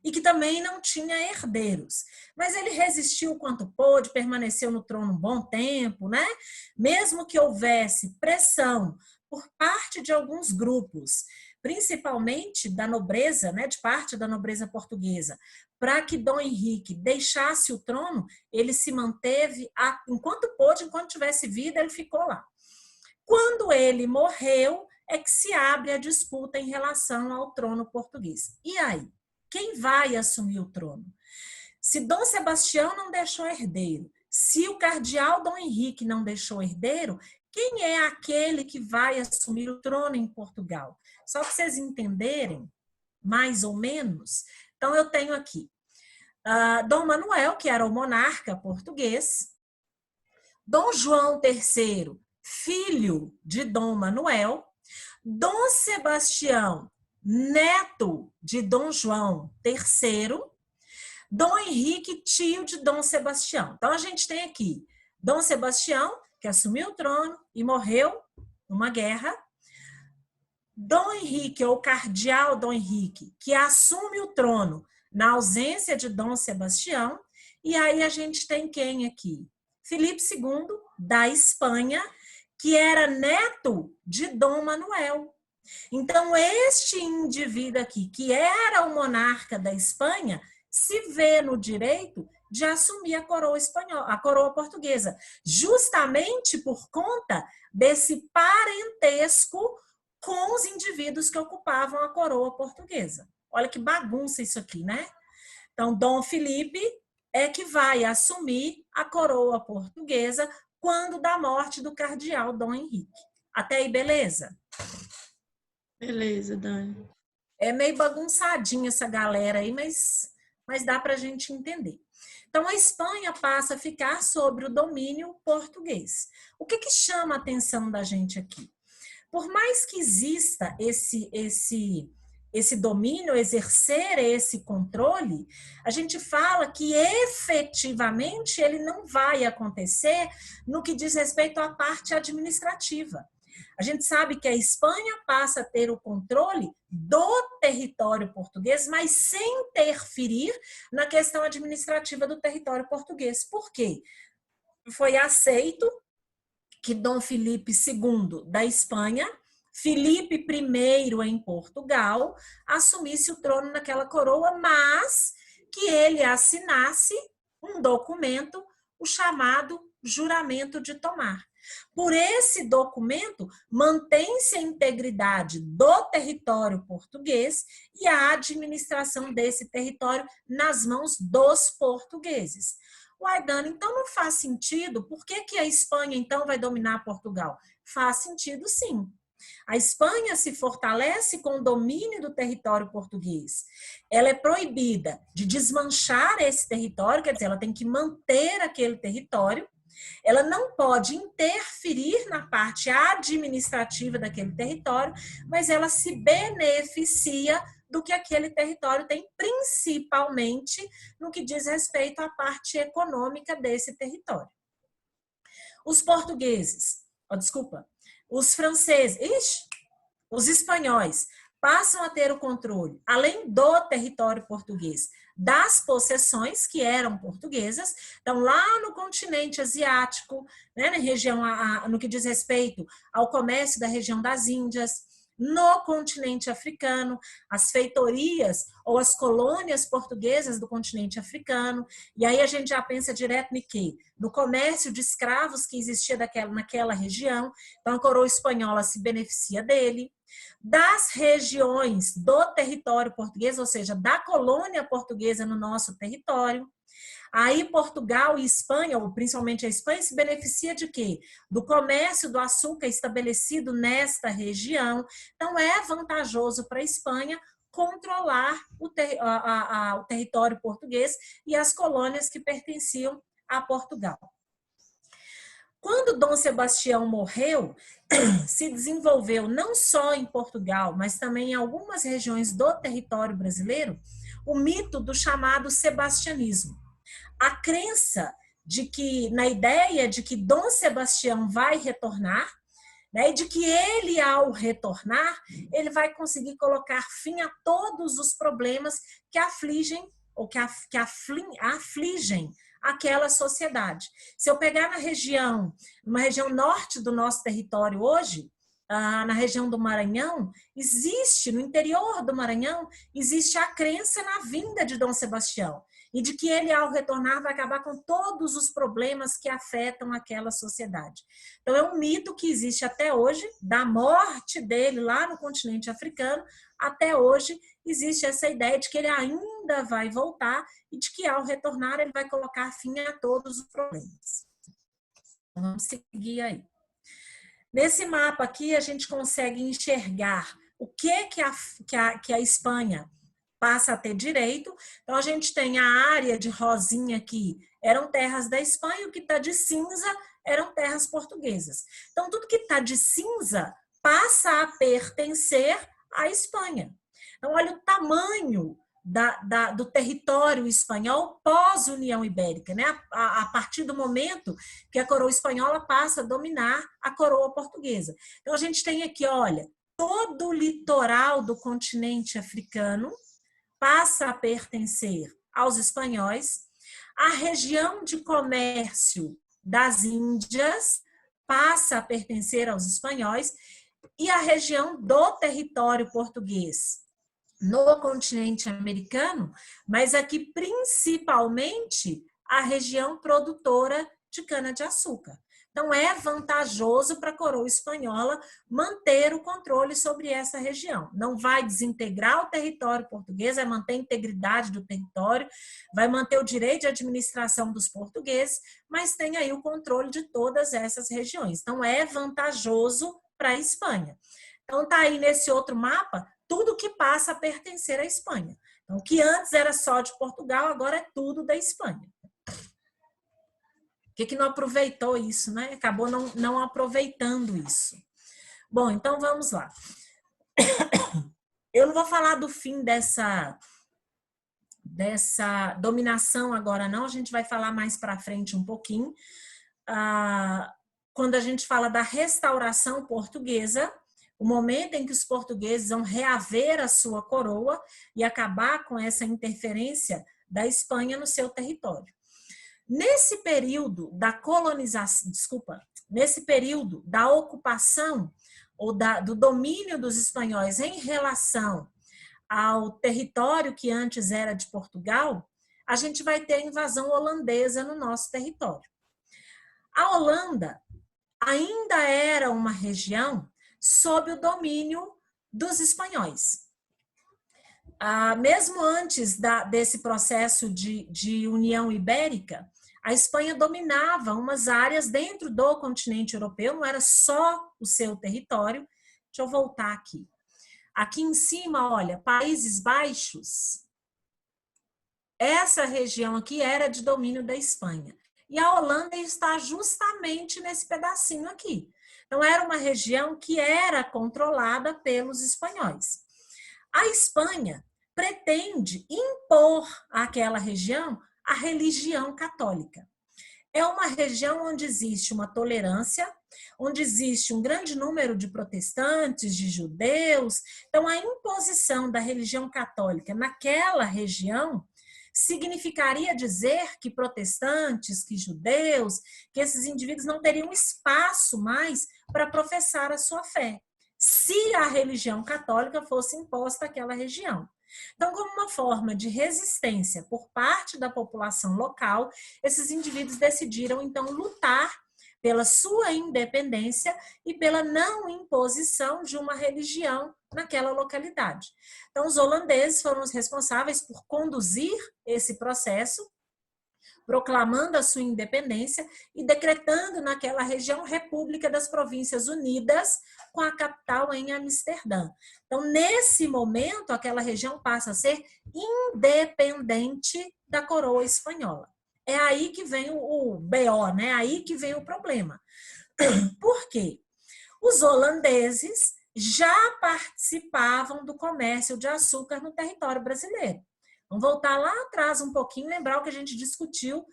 e que também não tinha herdeiros. Mas ele resistiu o quanto pôde, permaneceu no trono um bom tempo, né? Mesmo que houvesse pressão por parte de alguns grupos, principalmente da nobreza, né, de parte da nobreza portuguesa, para que Dom Henrique deixasse o trono, ele se manteve enquanto pôde, enquanto tivesse vida, ele ficou lá. Quando ele morreu, é que se abre a disputa em relação ao trono português. E aí? Quem vai assumir o trono? Se Dom Sebastião não deixou herdeiro, se o cardeal Dom Henrique não deixou herdeiro, quem é aquele que vai assumir o trono em Portugal? Só para vocês entenderem, mais ou menos. Então, eu tenho aqui Dom Manuel, que era o monarca português, Dom João III, filho de Dom Manuel, Dom Sebastião, neto de Dom João III, Dom Henrique, tio de Dom Sebastião. Então, a gente tem aqui Dom Sebastião, que assumiu o trono e morreu numa guerra. Dom Henrique, ou cardeal Dom Henrique, que assume o trono na ausência de Dom Sebastião. E aí a gente tem quem aqui? Filipe II, da Espanha, que era neto de Dom Manuel. Então, este indivíduo aqui, que era o monarca da Espanha, se vê no direito de assumir a coroa espanhola, a coroa portuguesa, justamente por conta desse parentesco com os indivíduos que ocupavam a coroa portuguesa. Olha que bagunça isso aqui, né? Então, Dom Filipe é que vai assumir a coroa portuguesa quando da morte do cardeal Dom Henrique. Até aí, beleza? Beleza, Dani. É meio bagunçadinha essa galera aí, mas dá para a gente entender. Então, a Espanha passa a ficar sob o domínio português. O que chama a atenção da gente aqui? Por mais que exista esse domínio, exercer esse controle, a gente fala que efetivamente ele não vai acontecer no que diz respeito à parte administrativa. A gente sabe que a Espanha passa a ter o controle do território português, mas sem interferir na questão administrativa do território português. Por quê? Foi aceito que Dom Filipe II da Espanha, Filipe I em Portugal, assumisse o trono naquela coroa, mas que ele assinasse um documento, o chamado Juramento de Tomar. Por esse documento, mantém-se a integridade do território português e a administração desse território nas mãos dos portugueses. Uai, Dani, então não faz sentido. Por que que a Espanha, então, vai dominar Portugal? Faz sentido, sim. A Espanha se fortalece com o domínio do território português. Ela é proibida de desmanchar esse território, quer dizer, ela tem que manter aquele território. Ela não pode interferir na parte administrativa daquele território, mas ela se beneficia do que aquele território tem, principalmente no que diz respeito à parte econômica desse território. Os portugueses, os franceses, os espanhóis passam a ter o controle, além do território português, das possessões que eram portuguesas. Então, lá no continente asiático, né, na região, no que diz respeito ao comércio da região das Índias, no continente africano, as feitorias ou as colônias portuguesas do continente africano, e aí a gente já pensa direto no quê? No comércio de escravos que existia naquela região. Então a coroa espanhola se beneficia dele, das regiões do território português, ou seja, da colônia portuguesa no nosso território. Aí Portugal e Espanha, ou principalmente a Espanha, se beneficia de quê? Do comércio do açúcar estabelecido nesta região. Então é vantajoso para a Espanha controlar o território português e as colônias que pertenciam a Portugal. Quando Dom Sebastião morreu, se desenvolveu não só em Portugal, mas também em algumas regiões do território brasileiro, o mito do chamado sebastianismo. A crença de que, na ideia de que Dom Sebastião vai retornar, né, e de que ele, ao retornar, ele vai conseguir colocar fim a todos os problemas que afligem ou que afligem aquela sociedade. Se eu pegar numa região norte do nosso território hoje, na região do Maranhão, no interior do Maranhão, existe a crença na vinda de Dom Sebastião e de que ele, ao retornar, vai acabar com todos os problemas que afetam aquela sociedade. Então, é um mito que existe até hoje, da morte dele lá no continente africano, até hoje existe essa ideia de que ele ainda vai voltar e de que, ao retornar, ele vai colocar fim a todos os problemas. Vamos seguir aí. Nesse mapa aqui, a gente consegue enxergar o que a Espanha passa a ter direito. Então, a gente tem a área de rosinha aqui, eram terras da Espanha, o que está de cinza eram terras portuguesas. Então, tudo que está de cinza passa a pertencer à Espanha. Então, olha o tamanho do território espanhol pós-União Ibérica, né? A partir do momento que a coroa espanhola passa a dominar a coroa portuguesa. Então, a gente tem aqui, olha, todo o litoral do continente africano passa a pertencer aos espanhóis, a região de comércio das Índias passa a pertencer aos espanhóis e a região do território português no continente americano, mas aqui principalmente a região produtora de cana-de-açúcar. Então, é vantajoso para a coroa espanhola manter o controle sobre essa região. Não vai desintegrar o território português, vai manter a integridade do território, vai manter o direito de administração dos portugueses, mas tem aí o controle de todas essas regiões. Então, é vantajoso para a Espanha. Então, está aí nesse outro mapa tudo que passa a pertencer à Espanha. Então, o que antes era só de Portugal, agora é tudo da Espanha. Por que não aproveitou isso, né? Acabou não aproveitando isso. Bom, então vamos lá. Eu não vou falar do fim dessa dominação agora, não. A gente vai falar mais para frente um pouquinho. Quando a gente fala da restauração portuguesa, o momento em que os portugueses vão reaver a sua coroa e acabar com essa interferência da Espanha no seu território. Nesse período da colonização, nesse período da ocupação ou do domínio dos espanhóis em relação ao território que antes era de Portugal, a gente vai ter a invasão holandesa no nosso território. A Holanda ainda era uma região sob o domínio dos espanhóis. Mesmo antes desse processo de União Ibérica, a Espanha dominava umas áreas dentro do continente europeu, não era só o seu território. Deixa eu voltar aqui. Aqui em cima, olha, Países Baixos. Essa região aqui era de domínio da Espanha. E a Holanda está justamente nesse pedacinho aqui. Então, era uma região que era controlada pelos espanhóis. A Espanha pretende impor àquela região a religião católica. É uma região onde existe uma tolerância, onde existe um grande número de protestantes, de judeus. Então, a imposição da religião católica naquela região significaria dizer que protestantes, que judeus, que esses indivíduos não teriam espaço mais para professar a sua fé, se a religião católica fosse imposta àquela região. Então, como uma forma de resistência por parte da população local, esses indivíduos decidiram, então, lutar pela sua independência e pela não imposição de uma religião naquela localidade. Então, os holandeses foram os responsáveis por conduzir esse processo, proclamando a sua independência e decretando naquela região República das Províncias Unidas, com a capital em Amsterdã. Então, nesse momento, aquela região passa a ser independente da coroa espanhola. É aí que vem o BO, né? É aí que vem o problema. Por quê? Os holandeses já participavam do comércio de açúcar no território brasileiro. Vamos voltar lá atrás um pouquinho, lembrar o que a gente discutiu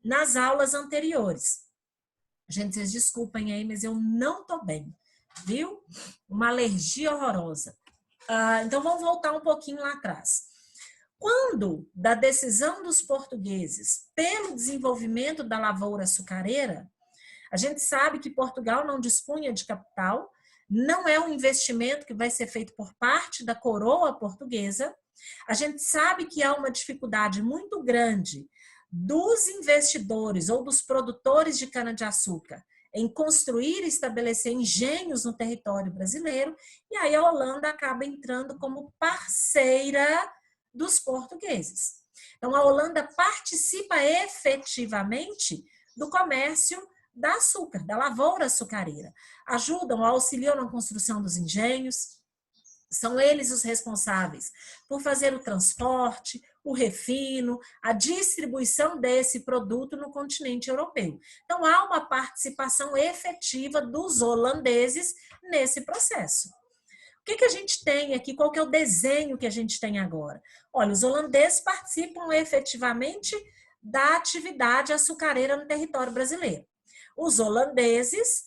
nas aulas anteriores. Gente, vocês desculpem aí, mas eu não estou bem, viu? Uma alergia horrorosa. Então, vamos voltar um pouquinho lá atrás. Quando da decisão dos portugueses pelo desenvolvimento da lavoura açucareira, a gente sabe que Portugal não dispunha de capital, não é um investimento que vai ser feito por parte da coroa portuguesa. A gente sabe que há uma dificuldade muito grande dos investidores ou dos produtores de cana-de-açúcar em construir e estabelecer engenhos no território brasileiro, e aí a Holanda acaba entrando como parceira dos portugueses. Então, a Holanda participa efetivamente do comércio da açúcar, da lavoura açucareira. Ajudam, auxiliam na construção dos engenhos, são eles os responsáveis por fazer o transporte, o refino, a distribuição desse produto no continente europeu. Então, há uma participação efetiva dos holandeses nesse processo. O que a gente tem aqui? Qual que é o desenho que a gente tem agora? Olha, os holandeses participam efetivamente da atividade açucareira no território brasileiro. Os holandeses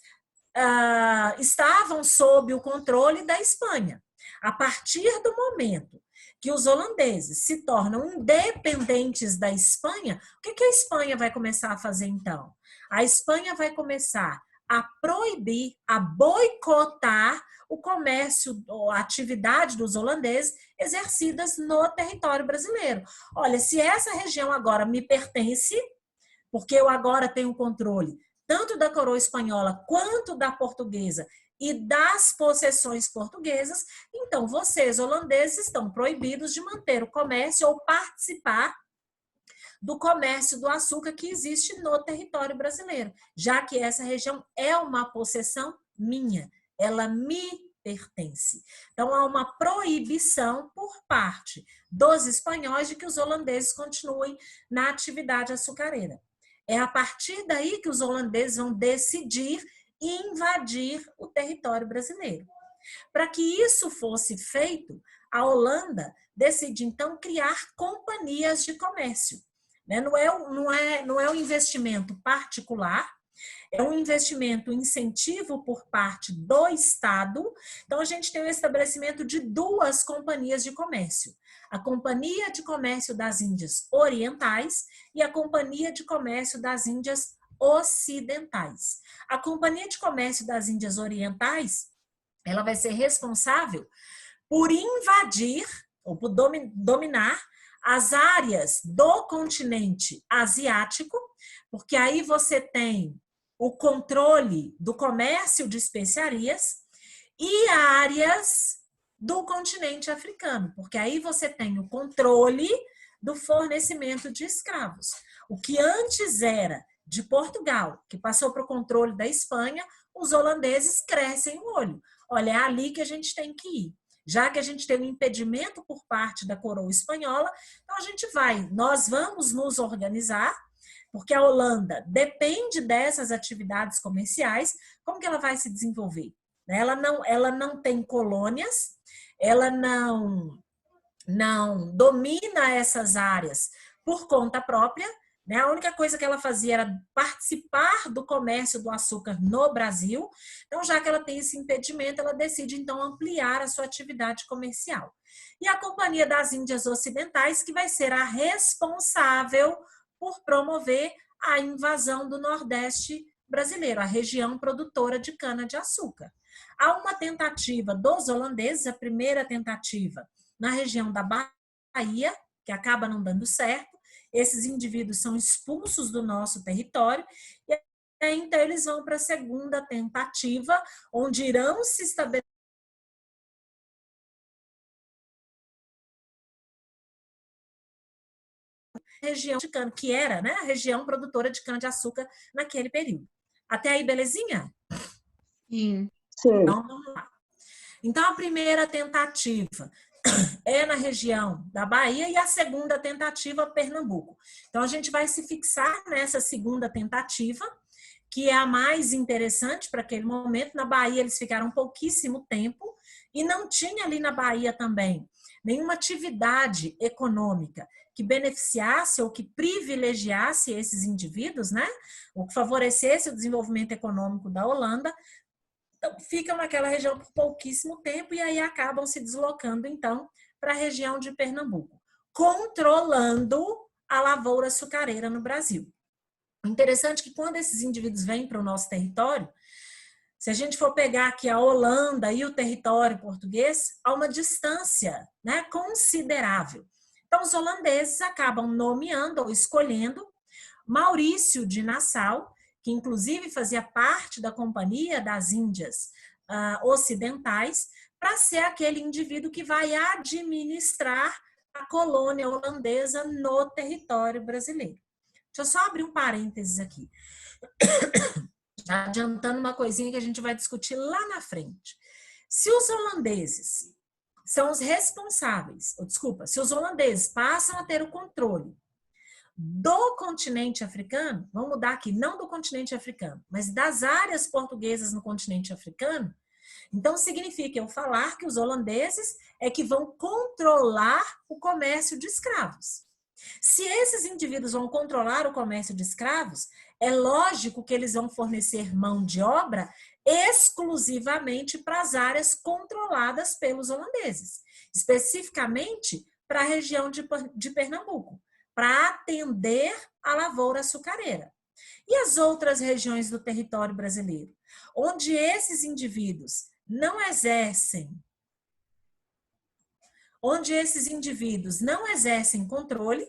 estavam sob o controle da Espanha. A partir do momento que os holandeses se tornam independentes da Espanha, o que a Espanha vai começar a fazer então? A Espanha vai começar a proibir, a boicotar o comércio, a atividade dos holandeses exercidas no território brasileiro. Olha, se essa região agora me pertence, porque eu agora tenho controle tanto da coroa espanhola quanto da portuguesa e das possessões portuguesas, então vocês, holandeses, estão proibidos de manter o comércio ou participar do comércio do açúcar que existe no território brasileiro, já que essa região é uma possessão minha, ela me pertence. Então, há uma proibição por parte dos espanhóis de que os holandeses continuem na atividade açucareira. É a partir daí que os holandeses vão decidir invadir o território brasileiro. Para que isso fosse feito, a Holanda decide, então, criar companhias de comércio. Não é um investimento particular, é um investimento incentivo por parte do Estado. Então, a gente tem o estabelecimento de duas companhias de comércio. A Companhia de Comércio das Índias Orientais e a Companhia de Comércio das Índias Ocidentais. A Companhia de Comércio das Índias Orientais, ela vai ser responsável por invadir ou por dominar as áreas do continente asiático, porque aí você tem o controle do comércio de especiarias, e áreas do continente africano, porque aí você tem o controle do fornecimento de escravos. O que antes era de Portugal, que passou para o controle da Espanha, os holandeses crescem o olho. Olha, é ali que a gente tem que ir. Já que a gente tem um impedimento por parte da coroa espanhola, então nós vamos nos organizar, porque a Holanda depende dessas atividades comerciais. Como que ela vai se desenvolver? Ela não tem colônias, ela não domina essas áreas por conta própria, né? A única coisa que ela fazia era participar do comércio do açúcar no Brasil. Então, já que ela tem esse impedimento, ela decide, então, ampliar a sua atividade comercial. E a Companhia das Índias Ocidentais, que vai ser a responsável por promover a invasão do Nordeste brasileiro, a região produtora de cana-de-açúcar. Há uma tentativa dos holandeses, a primeira tentativa na região da Bahia, que acaba não dando certo. Esses indivíduos são expulsos do nosso território e aí, então eles vão para a segunda tentativa, onde irão se estabelecer região de cana, que era, né, a região produtora de cana-de-açúcar naquele período. Até aí, belezinha? Sim. Então, vamos lá. Então, a primeira tentativa é na região da Bahia e a segunda tentativa, Pernambuco. Então, a gente vai se fixar nessa segunda tentativa, que é a mais interessante para aquele momento. Na Bahia, eles ficaram pouquíssimo tempo e não tinha ali na Bahia também nenhuma atividade econômica que beneficiasse ou que privilegiasse esses indivíduos, né? Ou que favorecesse o desenvolvimento econômico da Holanda. Então, ficam naquela região por pouquíssimo tempo e aí acabam se deslocando, então, para a região de Pernambuco, controlando a lavoura açucareira no Brasil. Interessante que quando esses indivíduos vêm para o nosso território, se a gente for pegar aqui a Holanda e o território português, há uma distância, né, considerável. Então, os holandeses acabam nomeando ou escolhendo Maurício de Nassau, que inclusive fazia parte da Companhia das Índias Ocidentais, para ser aquele indivíduo que vai administrar a colônia holandesa no território brasileiro. Deixa eu só abrir um parênteses aqui. Já adiantando uma coisinha que a gente vai discutir lá na frente. Se os holandeses são os responsáveis, se os holandeses passam a ter o controle do continente africano, vamos mudar aqui, não do continente africano, mas das áreas portuguesas no continente africano, então significa eu falar que os holandeses é que vão controlar o comércio de escravos. Se esses indivíduos vão controlar o comércio de escravos, é lógico que eles vão fornecer mão de obra exclusivamente para as áreas controladas pelos holandeses, especificamente para a região de Pernambuco, para atender a lavoura açucareira. E as outras regiões do território brasileiro, onde esses indivíduos não exercem controle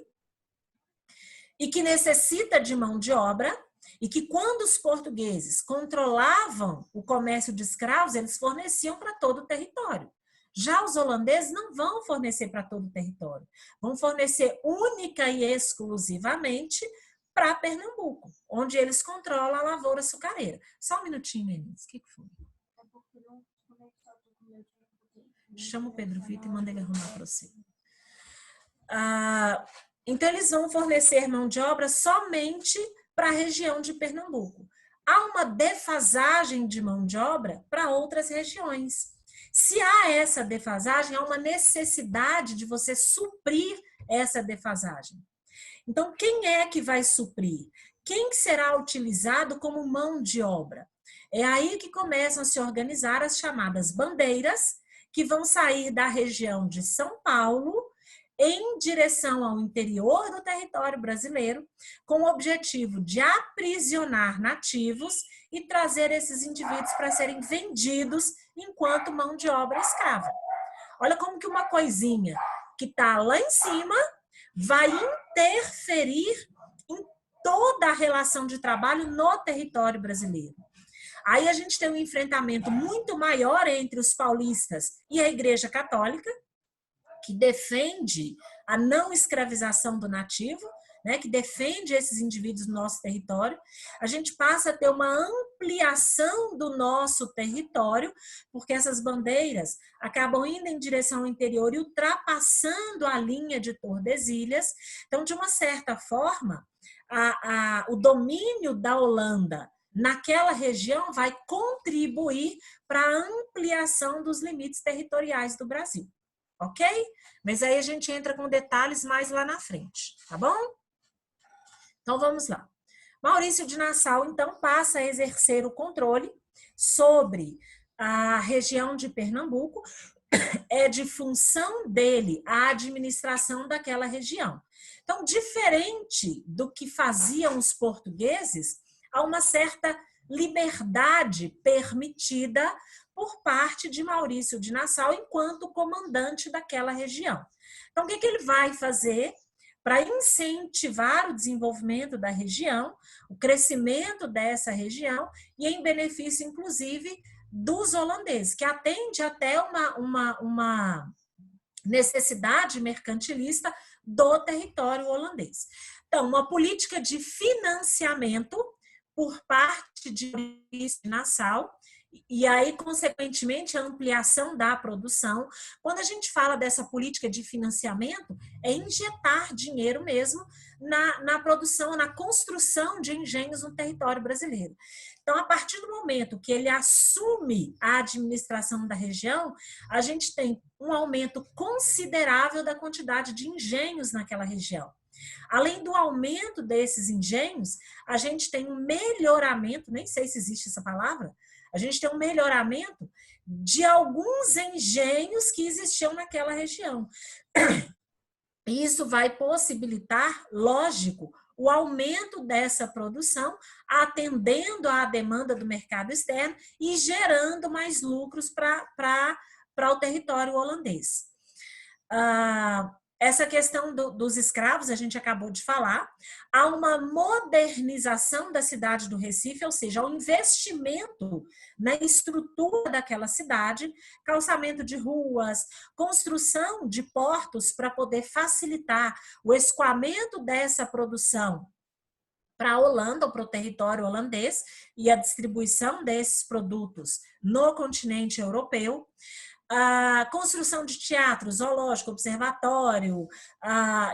e que necessita de mão de obra, e que quando os portugueses controlavam o comércio de escravos, eles forneciam para todo o território. Já os holandeses não vão fornecer para todo o território, vão fornecer única e exclusivamente para Pernambuco, onde eles controlam a lavoura açucareira. Só um minutinho, meninas. O que foi? Chama o Pedro Vitor e manda ele arrumar para você. Então, eles vão fornecer mão de obra somente para a região de Pernambuco. Há uma defasagem de mão de obra para outras regiões. Se há essa defasagem, há uma necessidade de você suprir essa defasagem. Então, quem é que vai suprir? Quem será utilizado como mão de obra? É aí que começam a se organizar as chamadas bandeiras, que vão sair da região de São Paulo em direção ao interior do território brasileiro, com o objetivo de aprisionar nativos e trazer esses indivíduos para serem vendidos enquanto mão de obra escrava. Olha como que uma coisinha que está lá em cima vai interferir em toda a relação de trabalho no território brasileiro. Aí a gente tem um enfrentamento muito maior entre os paulistas e a Igreja Católica, que defende a não escravização do nativo, né, que defende esses indivíduos no nosso território. A gente passa a ter uma ampliação do nosso território, porque essas bandeiras acabam indo em direção ao interior e ultrapassando a linha de Tordesilhas. Então, de uma certa forma, o domínio da Holanda naquela região vai contribuir para a ampliação dos limites territoriais do Brasil, ok? Mas aí a gente entra com detalhes mais lá na frente, tá bom? Então, vamos lá. Maurício de Nassau, então, passa a exercer o controle sobre a região de Pernambuco. É de função dele a administração daquela região. Então, diferente do que faziam os portugueses, há uma certa liberdade permitida por parte de Maurício de Nassau enquanto comandante daquela região. Então, o que ele vai fazer para incentivar o desenvolvimento da região, o crescimento dessa região e em benefício, inclusive, dos holandeses, que atende até uma necessidade mercantilista do território holandês. Então, uma política de financiamento por parte de Maurício de Nassau, e aí, consequentemente, a ampliação da produção. Quando a gente fala dessa política de financiamento, é injetar dinheiro mesmo na produção, na construção de engenhos no território brasileiro. Então, a partir do momento que ele assume a administração da região, a gente tem um aumento considerável da quantidade de engenhos naquela região. Além do aumento desses engenhos, a gente tem um melhoramento, nem sei se existe essa palavra, a gente tem um melhoramento de alguns engenhos que existiam naquela região. Isso vai possibilitar, lógico, o aumento dessa produção, atendendo à demanda do mercado externo e gerando mais lucros para o território holandês. Essa questão dos escravos, a gente acabou de falar. Há uma modernização da cidade do Recife, ou seja, o investimento na estrutura daquela cidade, calçamento de ruas, construção de portos para poder facilitar o escoamento dessa produção para a Holanda, ou para o território holandês, e a distribuição desses produtos no continente europeu. A construção de teatro, zoológico, observatório,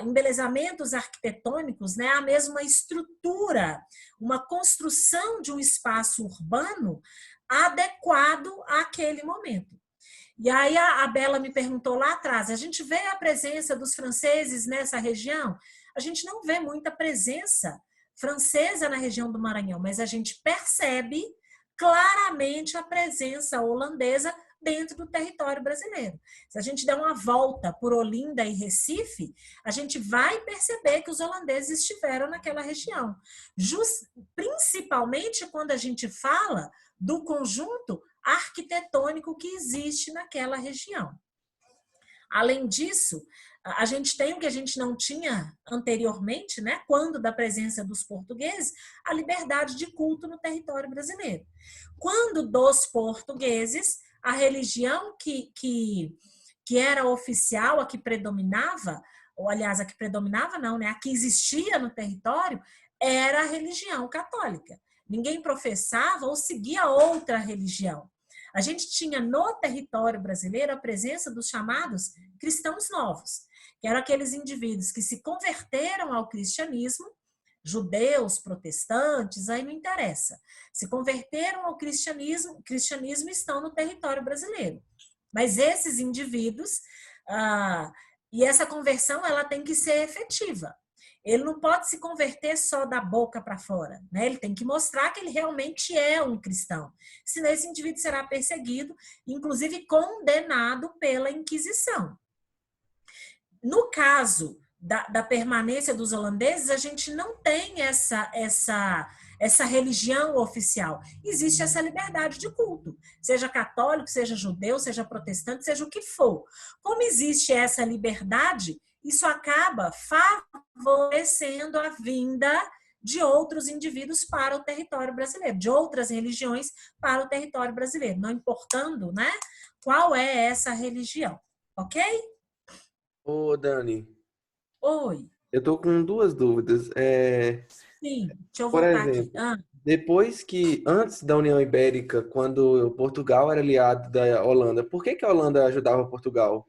embelezamentos arquitetônicos, né? A mesma estrutura, uma construção de um espaço urbano adequado àquele momento. E aí a Bela me perguntou lá atrás, a gente vê a presença dos franceses nessa região? A gente não vê muita presença francesa na região do Maranhão, mas a gente percebe claramente a presença holandesa dentro do território brasileiro. Se a gente der uma volta por Olinda e Recife, a gente vai perceber que os holandeses estiveram naquela região. Principalmente quando a gente fala do conjunto arquitetônico que existe naquela região. Além disso, a gente tem o que a gente não tinha anteriormente, né? Quando da presença dos portugueses, a liberdade de culto no território brasileiro. Quando dos portugueses, a religião que era oficial, a que predominava, ou aliás, a que predominava não, né? A que existia no território, era a religião católica. Ninguém professava ou seguia outra religião. A gente tinha no território brasileiro a presença dos chamados cristãos novos, que eram aqueles indivíduos que se converteram ao cristianismo, judeus, protestantes, aí não interessa. Se converteram ao cristianismo e estão no território brasileiro. Mas esses indivíduos, e essa conversão, ela tem que ser efetiva. Ele não pode se converter só da boca para fora, né? Ele tem que mostrar que ele realmente é um cristão. Senão esse indivíduo será perseguido, inclusive condenado pela Inquisição. No caso da permanência dos holandeses, a gente não tem essa religião oficial. Existe essa liberdade de culto, seja católico, seja judeu, seja protestante, seja o que for. Como existe essa liberdade, isso acaba favorecendo a vinda de outros indivíduos para o território brasileiro, de outras religiões para o território brasileiro, não importando, né, qual é essa religião, ok? Ô, Dani, Oi. Eu tô com duas dúvidas. Sim, deixa eu Por voltar aqui. exemplo, antes da União Ibérica, quando Portugal era aliado da Holanda, por que que a Holanda ajudava Portugal?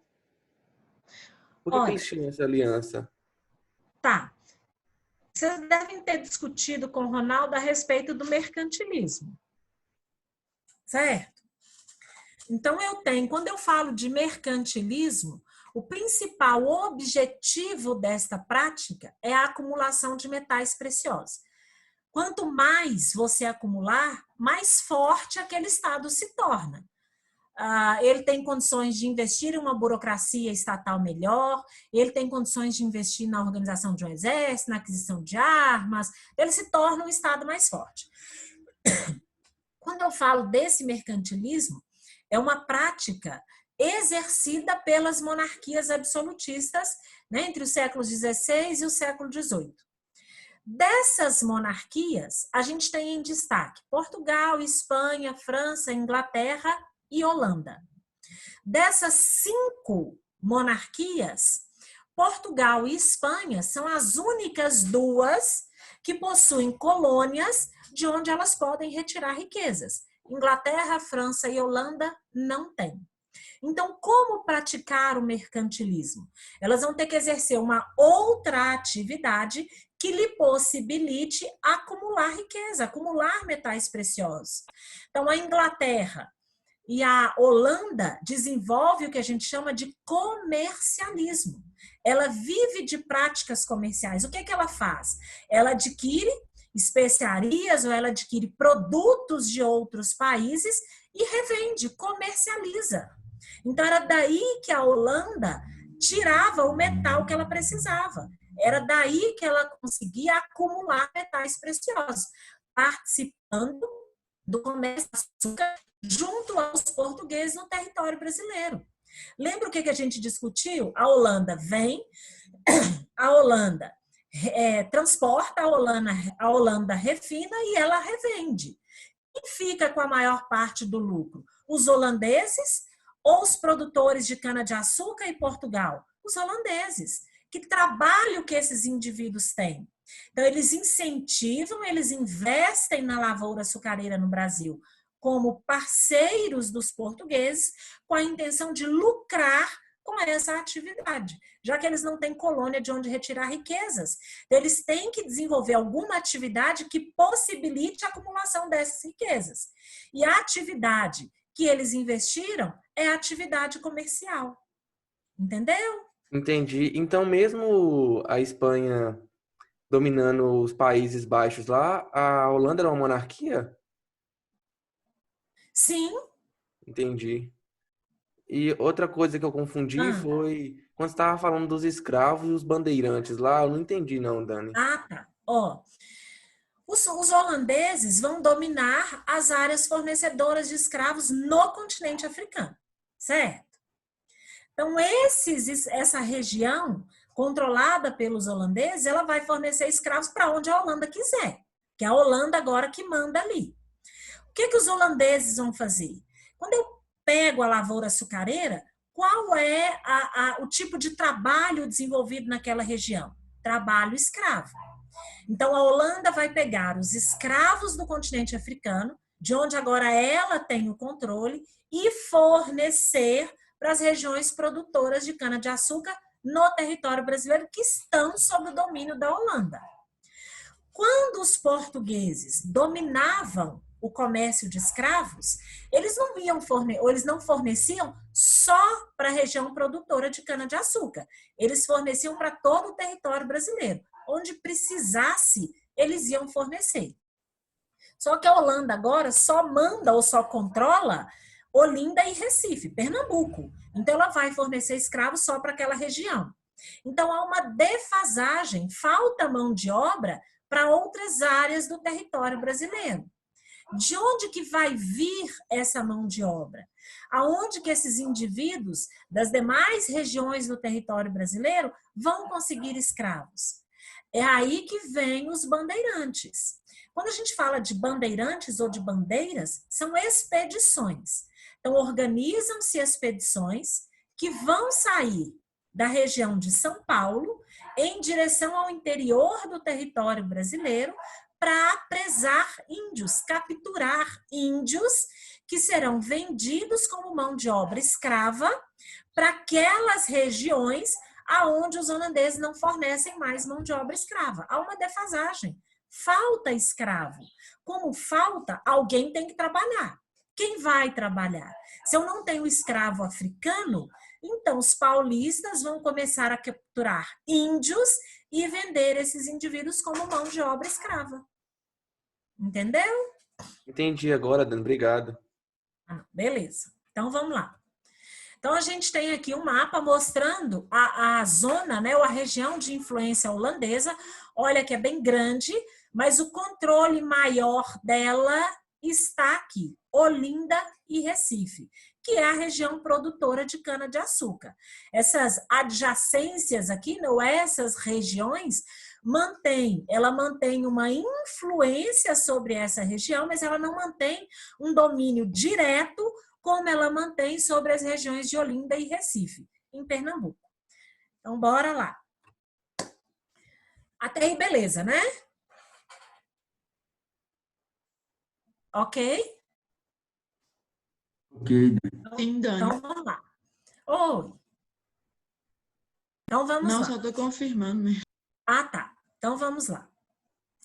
Por que que eles Olha, tinham essa aliança? tá. Vocês devem ter discutido com o Ronaldo a respeito do mercantilismo, certo? Então, quando eu falo de mercantilismo, o principal objetivo desta prática é a acumulação de metais preciosos. Quanto mais você acumular, mais forte aquele Estado se torna. Ele tem condições de investir em uma burocracia estatal melhor, ele tem condições de investir na organização de um exército, na aquisição de armas, ele se torna um Estado mais forte. Quando eu falo desse mercantilismo, é uma prática exercida pelas monarquias absolutistas, né, entre os séculos XVI e o século XVIII. Dessas monarquias, a gente tem em destaque Portugal, Espanha, França, Inglaterra e Holanda. Dessas 5 monarquias, Portugal e Espanha são as únicas 2 que possuem colônias de onde elas podem retirar riquezas. Inglaterra, França e Holanda não têm. Então, como praticar o mercantilismo? Elas vão ter que exercer uma outra atividade que lhe possibilite acumular riqueza, acumular metais preciosos. Então, a Inglaterra e a Holanda desenvolve o que a gente chama de comercialismo. Ela vive de práticas comerciais. O que que ela faz? Ela adquire especiarias ou ela adquire produtos de outros países e revende, comercializa. Então, era daí que a Holanda tirava o metal que ela precisava. Era daí que ela conseguia acumular metais preciosos, participando do comércio de açúcar junto aos portugueses no território brasileiro. Lembra o que a gente discutiu? A Holanda vem, a Holanda transporta, a Holanda refina e ela revende. Quem fica com a maior parte do lucro? Os holandeses ou os produtores de cana-de-açúcar e Portugal? Os holandeses. Que trabalho que esses indivíduos têm? Então, eles incentivam, eles investem na lavoura açucareira no Brasil como parceiros dos portugueses com a intenção de lucrar com essa atividade, já que eles não têm colônia de onde retirar riquezas. Eles têm que desenvolver alguma atividade que possibilite a acumulação dessas riquezas. E a atividade que eles investiram é a atividade comercial. Entendeu? Entendi. Então, mesmo a Espanha dominando os Países Baixos lá, a Holanda era uma monarquia? Sim. Entendi. E outra coisa que eu confundi foi quando você estava falando dos escravos e os bandeirantes lá, eu não entendi não, Dani. Tá. Os holandeses vão dominar as áreas fornecedoras de escravos no continente africano, certo? Então, essa região controlada pelos holandeses, ela vai fornecer escravos para onde a Holanda quiser, que é a Holanda agora que manda ali. O que os holandeses vão fazer? Quando eu pego a lavoura açucareira, qual é o tipo de trabalho desenvolvido naquela região? Trabalho escravo. Então, a Holanda vai pegar os escravos do continente africano, de onde agora ela tem o controle, e fornecer para as regiões produtoras de cana-de-açúcar no território brasileiro que estão sob o domínio da Holanda. Quando os portugueses dominavam o comércio de escravos, eles não forneciam só para a região produtora de cana-de-açúcar. Eles forneciam para todo o território brasileiro. Onde precisasse, eles iam fornecer. Só que a Holanda agora só manda ou só controla Olinda e Recife, Pernambuco. Então, ela vai fornecer escravos só para aquela região. Então, há uma defasagem, falta mão de obra para outras áreas do território brasileiro. De onde que vai vir essa mão de obra? Aonde que esses indivíduos das demais regiões do território brasileiro vão conseguir escravos? É aí que vem os bandeirantes. Quando a gente fala de bandeirantes ou de bandeiras, são expedições. Então, organizam-se expedições que vão sair da região de São Paulo em direção ao interior do território brasileiro para apresar índios, capturar índios que serão vendidos como mão de obra escrava para aquelas regiões aonde os holandeses não fornecem mais mão de obra escrava. Há uma defasagem. Falta escravo. Como falta, alguém tem que trabalhar. Quem vai trabalhar? Se eu não tenho escravo africano, então os paulistas vão começar a capturar índios e vender esses indivíduos como mão de obra escrava. Entendeu? Entendi agora, Dani. Obrigado. Beleza. Então, vamos lá. Então, a gente tem aqui um mapa mostrando a zona, né, ou a região de influência holandesa. Olha que é bem grande, mas o controle maior dela está aqui, Olinda e Recife, que é a região produtora de cana-de-açúcar. Essas adjacências aqui, não é? Essas regiões, ela mantém uma influência sobre essa região, mas ela não mantém um domínio direto como ela mantém sobre as regiões de Olinda e Recife, em Pernambuco. Então, bora lá. Até aí, beleza, né? Ok? Ok. Sim, Dani. Então, vamos lá. Oi. Então, vamos lá. Não, só tô confirmando mesmo. Ah, tá. Então, vamos lá.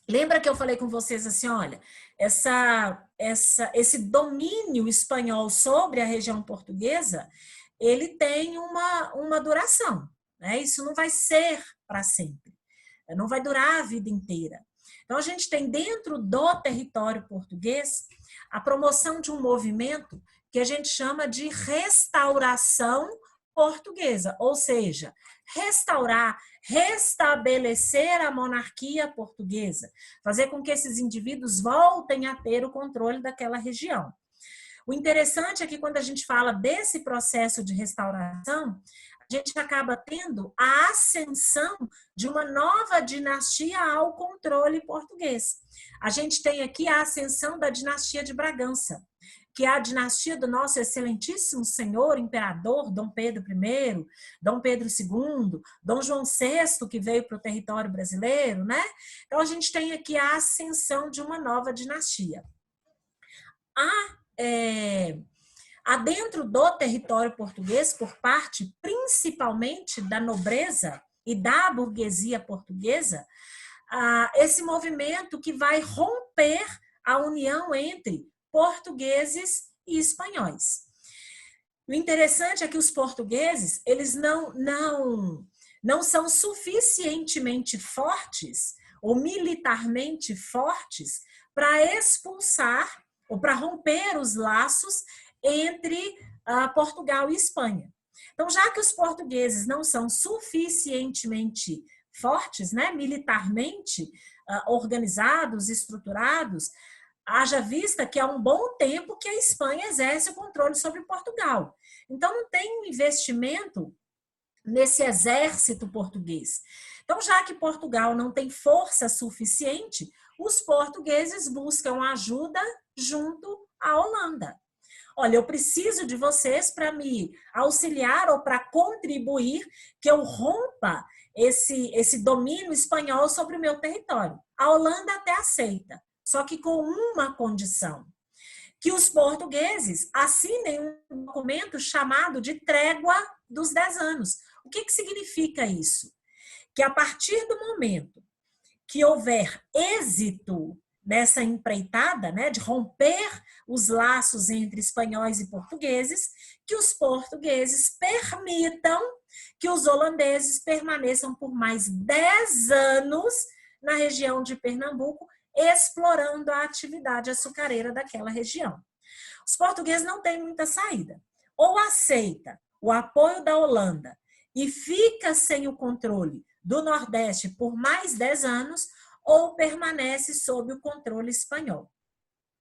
Lembra que eu falei com vocês assim, olha, esse domínio espanhol sobre a região portuguesa, ele tem uma duração, né? Isso não vai ser para sempre, não vai durar a vida inteira. Então, a gente tem dentro do território português a promoção de um movimento que a gente chama de restauração portuguesa, ou seja, restabelecer a monarquia portuguesa, fazer com que esses indivíduos voltem a ter o controle daquela região. O interessante é que quando a gente fala desse processo de restauração, a gente acaba tendo a ascensão de uma nova dinastia ao controle português. A gente tem aqui a ascensão da dinastia de Bragança, que é a dinastia do nosso excelentíssimo senhor, imperador Dom Pedro I, Dom Pedro II, Dom João VI, que veio para o território brasileiro, né? Então, a gente tem aqui a ascensão de uma nova dinastia. Dentro do território português, por parte principalmente da nobreza e da burguesia portuguesa, esse movimento que vai romper a união entre portugueses e espanhóis. O interessante é que os portugueses, eles não são suficientemente fortes ou militarmente fortes para expulsar ou para romper os laços entre Portugal e Espanha. Então, já que os portugueses não são suficientemente fortes, né, militarmente organizados, estruturados, haja vista que há um bom tempo que a Espanha exerce o controle sobre Portugal. Então, não tem um investimento nesse exército português. Então, já que Portugal não tem força suficiente, os portugueses buscam ajuda junto à Holanda. Olha, eu preciso de vocês para me auxiliar ou para contribuir que eu rompa esse domínio espanhol sobre o meu território. A Holanda até aceita, só que com uma condição, que os portugueses assinem um documento chamado de Trégua dos 10 anos. O que significa isso? Que a partir do momento que houver êxito nessa empreitada, né, de romper os laços entre espanhóis e portugueses, que os portugueses permitam que os holandeses permaneçam por mais 10 anos na região de Pernambuco, explorando a atividade açucareira daquela região. Os portugueses não têm muita saída. Ou aceita o apoio da Holanda e fica sem o controle do Nordeste por mais 10 anos, ou permanece sob o controle espanhol.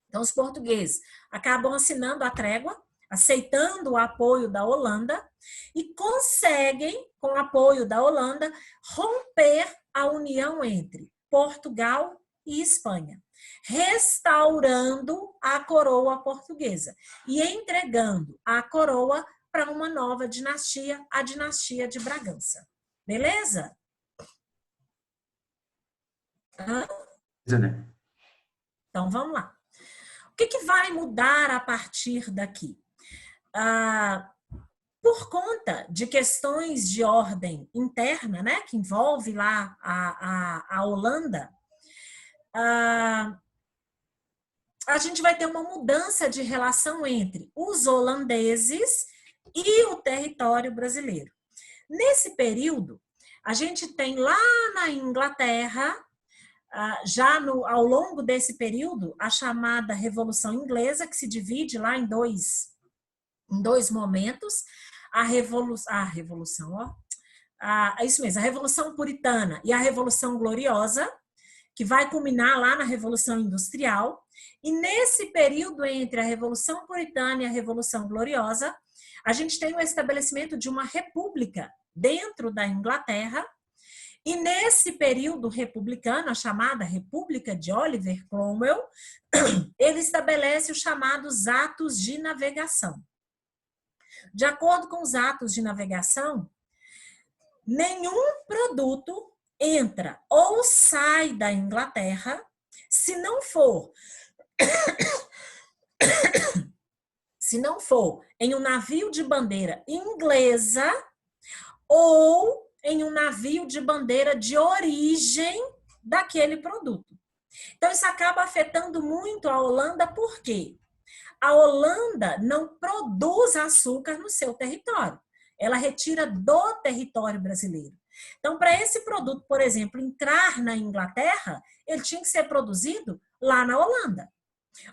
Então, os portugueses acabam assinando a trégua, aceitando o apoio da Holanda e conseguem, com o apoio da Holanda, romper a união entre Portugal e Espanha, restaurando a coroa portuguesa e entregando a coroa para uma nova dinastia, a dinastia de Bragança. Beleza? Então, vamos lá. O que vai mudar a partir daqui? Por conta de questões de ordem interna, né, que envolve lá a Holanda, a gente vai ter uma mudança de relação entre os holandeses e o território brasileiro. Nesse período, a gente tem lá na Inglaterra, ao longo desse período, a chamada Revolução Inglesa, que se divide lá em dois momentos, a Revolução Puritana e a Revolução Gloriosa, que vai culminar lá na Revolução Industrial. E nesse período entre a Revolução Puritana e a Revolução Gloriosa, a gente tem o estabelecimento de uma república dentro da Inglaterra. E nesse período republicano, a chamada República de Oliver Cromwell, ele estabelece os chamados atos de navegação. De acordo com os atos de navegação, nenhum produto entra ou sai da Inglaterra se não for em um navio de bandeira inglesa ou em um navio de bandeira de origem daquele produto. Então, isso acaba afetando muito a Holanda, por quê? A Holanda não produz açúcar no seu território. Ela retira do território brasileiro. Então, para esse produto, por exemplo, entrar na Inglaterra, ele tinha que ser produzido lá na Holanda.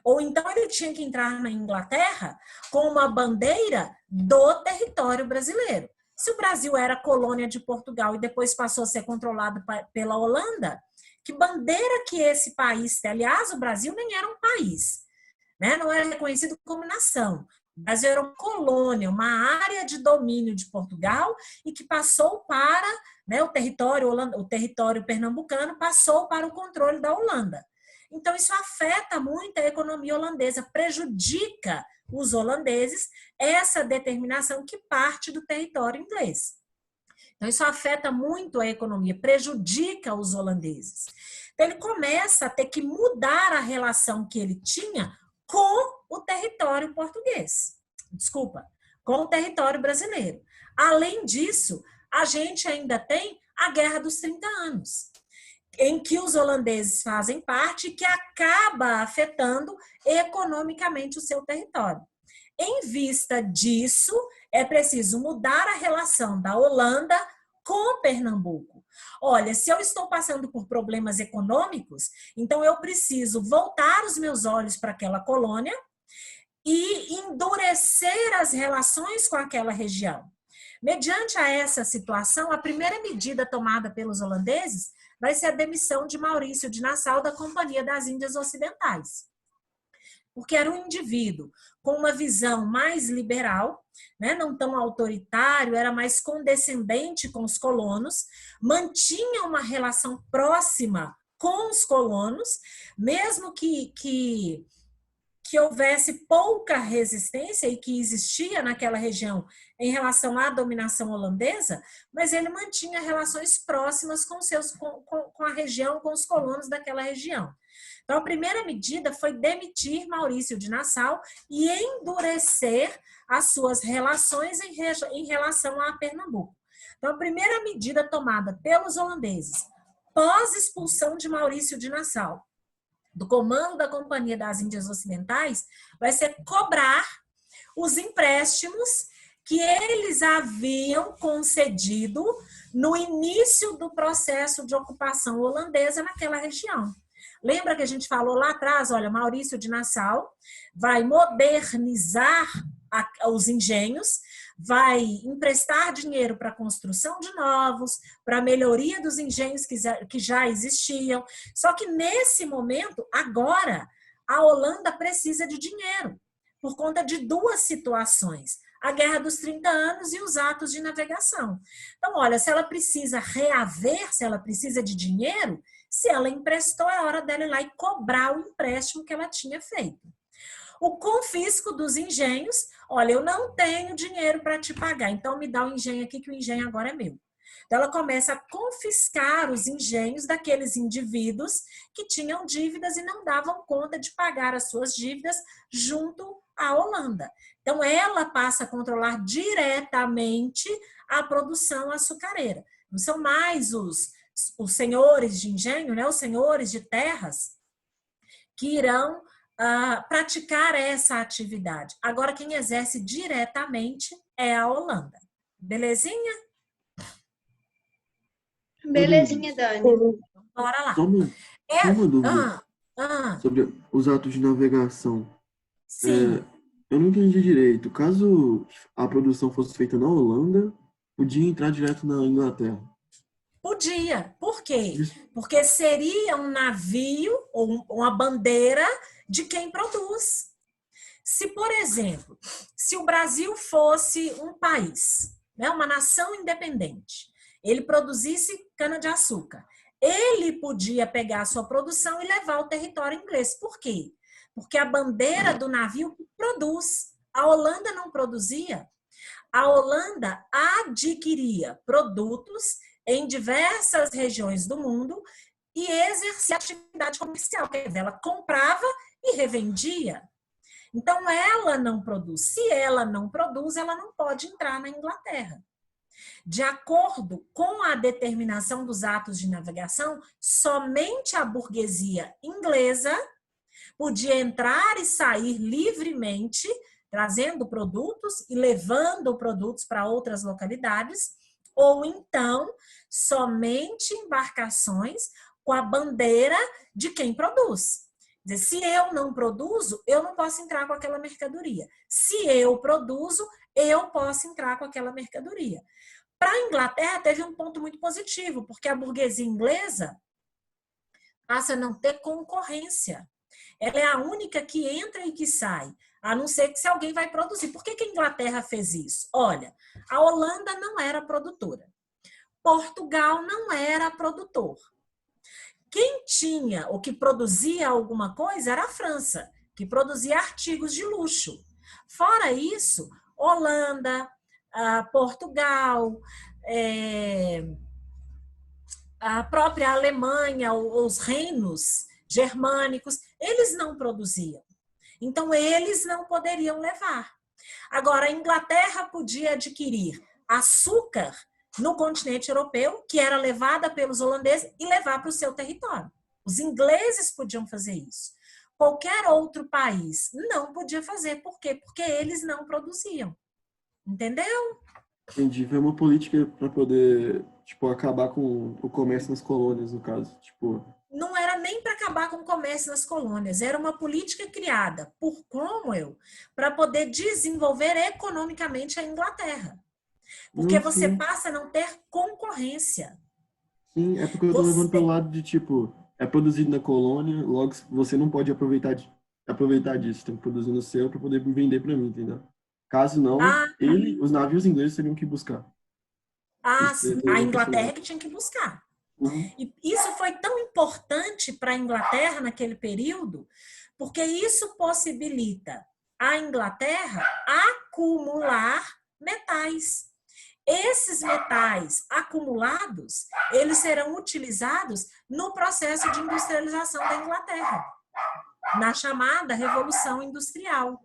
Ou então ele tinha que entrar na Inglaterra com uma bandeira do território brasileiro. Se o Brasil era colônia de Portugal e depois passou a ser controlado pela Holanda, que bandeira que esse país tem? Aliás, o Brasil nem era um país, né? Não era reconhecido como nação. O Brasil era uma colônia, uma área de domínio de Portugal e que passou para, né, o território pernambucano passou para o controle da Holanda. Então, isso afeta muito a economia holandesa, prejudica os holandeses essa determinação que parte do território inglês. Então, isso afeta muito a economia, prejudica os holandeses. Então, ele começa a ter que mudar a relação que ele tinha com o território português. Com o território brasileiro. Além disso, a gente ainda tem a Guerra dos 30 Anos, em que os holandeses fazem parte e que acaba afetando economicamente o seu território. Em vista disso, é preciso mudar a relação da Holanda com Pernambuco. Olha, se eu estou passando por problemas econômicos, então eu preciso voltar os meus olhos para aquela colônia e endurecer as relações com aquela região. Mediante a essa situação, a primeira medida tomada pelos holandeses vai ser a demissão de Maurício de Nassau da Companhia das Índias Ocidentais. Porque era um indivíduo com uma visão mais liberal, né, não tão autoritário, era mais condescendente com os colonos, mantinha uma relação próxima com os colonos, mesmo que houvesse pouca resistência e que existia naquela região em relação à dominação holandesa, mas ele mantinha relações próximas com a região, com os colonos daquela região. Então, a primeira medida foi demitir Maurício de Nassau e endurecer as suas relações em relação a Pernambuco. Então, a primeira medida tomada pelos holandeses, pós-expulsão de Maurício de Nassau, do comando da Companhia das Índias Ocidentais, vai ser cobrar os empréstimos que eles haviam concedido no início do processo de ocupação holandesa naquela região. Lembra que a gente falou lá atrás, olha, Maurício de Nassau vai modernizar os engenhos, vai emprestar dinheiro para a construção de novos, para a melhoria dos engenhos que já existiam. Só que nesse momento, agora, a Holanda precisa de dinheiro, por conta de duas situações. A Guerra dos 30 Anos e os atos de navegação. Então, olha, se ela precisa reaver, se ela precisa de dinheiro, se ela emprestou, é hora dela ir lá e cobrar o empréstimo que ela tinha feito. O confisco dos engenhos, olha, eu não tenho dinheiro para te pagar, então me dá o engenho aqui que o engenho agora é meu. Então ela começa a confiscar os engenhos daqueles indivíduos que tinham dívidas e não davam conta de pagar as suas dívidas junto à Holanda. Então ela passa a controlar diretamente a produção açucareira. Não são mais os senhores de engenho, né, os senhores de terras, que irão praticar essa atividade. Agora, quem exerce diretamente é a Holanda. Belezinha? Belezinha, Dani. Bora lá. Só uma dúvida sobre os atos de navegação. Sim. Eu não entendi direito. Caso a produção fosse feita na Holanda, podia entrar direto na Inglaterra. Podia. Por quê? Porque seria um navio ou uma bandeira de quem produz. Se, por exemplo, se o Brasil fosse um país, né, uma nação independente, ele produzisse cana-de-açúcar, ele podia pegar a sua produção e levar ao território inglês. Por quê? Porque a bandeira do navio produz. A Holanda não produzia. A Holanda adquiria produtos em diversas regiões do mundo e exercia atividade comercial. Quer dizer, ela comprava e revendia. Então, ela não produz. Se ela não produz, ela não pode entrar na Inglaterra. De acordo com a determinação dos atos de navegação, somente a burguesia inglesa podia entrar e sair livremente, trazendo produtos e levando produtos para outras localidades, ou então somente embarcações com a bandeira de quem produz. Quer dizer, se eu não produzo, eu não posso entrar com aquela mercadoria. Se eu produzo, eu posso entrar com aquela mercadoria. Para a Inglaterra, teve um ponto muito positivo, porque a burguesia inglesa passa a não ter concorrência. Ela é a única que entra e que sai, a não ser que se alguém vai produzir. Por que a Inglaterra fez isso? Olha, a Holanda não era produtora. Portugal não era produtor. Quem tinha ou que produzia alguma coisa era a França, que produzia artigos de luxo. Fora isso, Holanda, Portugal, a própria Alemanha, os reinos germânicos, eles não produziam. Então, eles não poderiam levar. Agora, a Inglaterra podia adquirir açúcar no continente europeu, que era levada pelos holandeses, e levar para o seu território. Os ingleses podiam fazer isso. Qualquer outro país não podia fazer. Por quê? Porque eles não produziam. Entendeu? Entendi. Foi uma política para poder, acabar com o comércio nas colônias, no caso. Não era nem para acabar com o comércio nas colônias, era uma política criada por Cromwell para poder desenvolver economicamente a Inglaterra. Porque você passa a não ter concorrência. Sim, é porque eu tô levando pelo lado de, é produzido na colônia, logo você não pode aproveitar disso, tem que produzir no seu para poder vender para mim, entendeu? Caso não, os navios ingleses teriam que buscar. A Inglaterra que tinha que buscar. Uhum. E isso foi tão importante para a Inglaterra naquele período, porque isso possibilita a Inglaterra acumular metais. Esses metais acumulados, eles serão utilizados no processo de industrialização da Inglaterra, na chamada Revolução Industrial.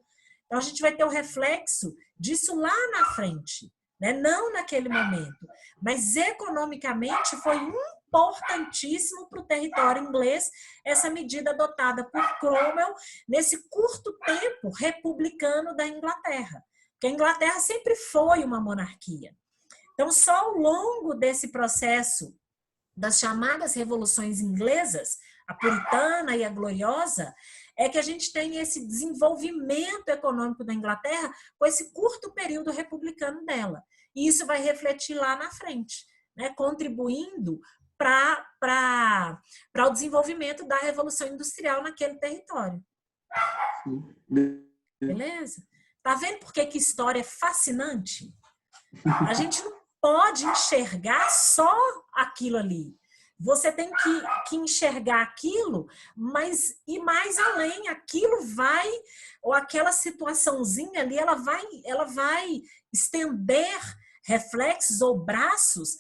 Então, a gente vai ter o reflexo disso lá na frente, né? Não naquele momento, mas economicamente foi importantíssimo para o território inglês essa medida adotada por Cromwell nesse curto tempo republicano da Inglaterra, porque a Inglaterra sempre foi uma monarquia. Então, só ao longo desse processo das chamadas revoluções inglesas, a puritana e a gloriosa, é que a gente tem esse desenvolvimento econômico da Inglaterra com esse curto período republicano dela. E isso vai refletir lá na frente, né, contribuindo para o desenvolvimento da Revolução Industrial naquele território. Beleza? Tá vendo por que história é fascinante? A gente não pode enxergar só aquilo ali. você tem que enxergar aquilo, mas ir mais além. Aquilo vai, ou aquela situaçãozinha ali, ela vai estender reflexos ou braços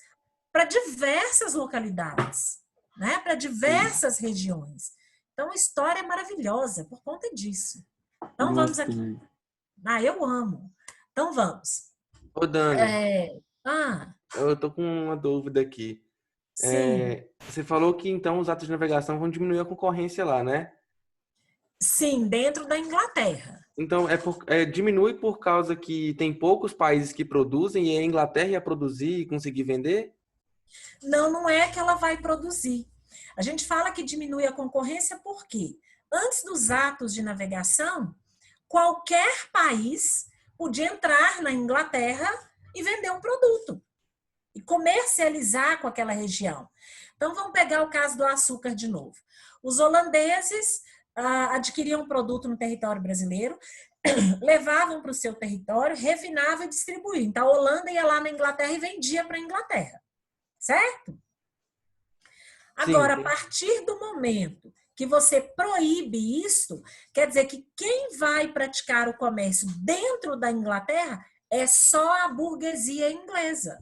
para diversas localidades, né? Para diversas regiões. Então, a história é maravilhosa por conta disso. Então, vamos aqui. Também. Eu amo. Então, vamos. Ô, Dani, Ah, eu tô com uma dúvida aqui. sim. Você falou que então os atos de navegação vão diminuir a concorrência lá, né? Sim, dentro da Inglaterra. Então, diminui por causa que tem poucos países que produzem e a Inglaterra ia produzir e conseguir vender? Não, não é que ela vai produzir. A gente fala que diminui a concorrência porque antes dos atos de navegação, qualquer país podia entrar na Inglaterra e vender um produto e comercializar com aquela região. Então, vamos pegar o caso do açúcar de novo. Os holandeses adquiriam um produto no território brasileiro, levavam para o seu território, refinavam e distribuíam. Então, a Holanda ia lá na Inglaterra e vendia para a Inglaterra. Certo? Agora, a partir do momento que você proíbe isso, quer dizer que quem vai praticar o comércio dentro da Inglaterra é só a burguesia inglesa.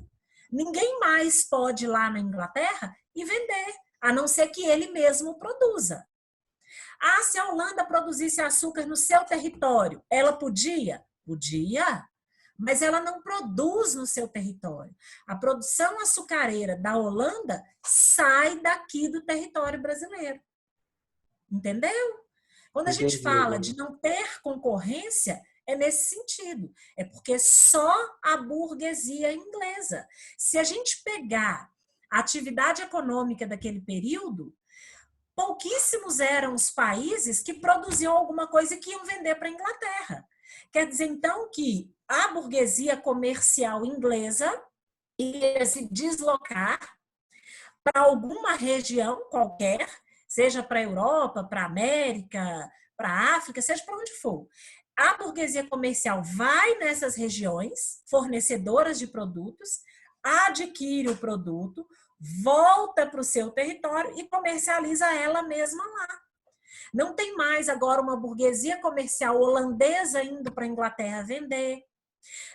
Ninguém mais pode ir lá na Inglaterra e vender, a não ser que ele mesmo produza. Se a Holanda produzisse açúcar no seu território, ela podia? Podia. Mas ela não produz no seu território. A produção açucareira da Holanda sai daqui do território brasileiro. Entendeu? Quando a gente fala de não ter concorrência, é nesse sentido. É porque só a burguesia inglesa. Se a gente pegar a atividade econômica daquele período, pouquíssimos eram os países que produziam alguma coisa e que iam vender para a Inglaterra. Quer dizer, então, que a burguesia comercial inglesa ia se deslocar para alguma região qualquer, seja para a Europa, para a América, para a África, seja para onde for. A burguesia comercial vai nessas regiões, fornecedoras de produtos, adquire o produto, volta para o seu território e comercializa ela mesma lá. Não tem mais agora uma burguesia comercial holandesa indo para a Inglaterra vender.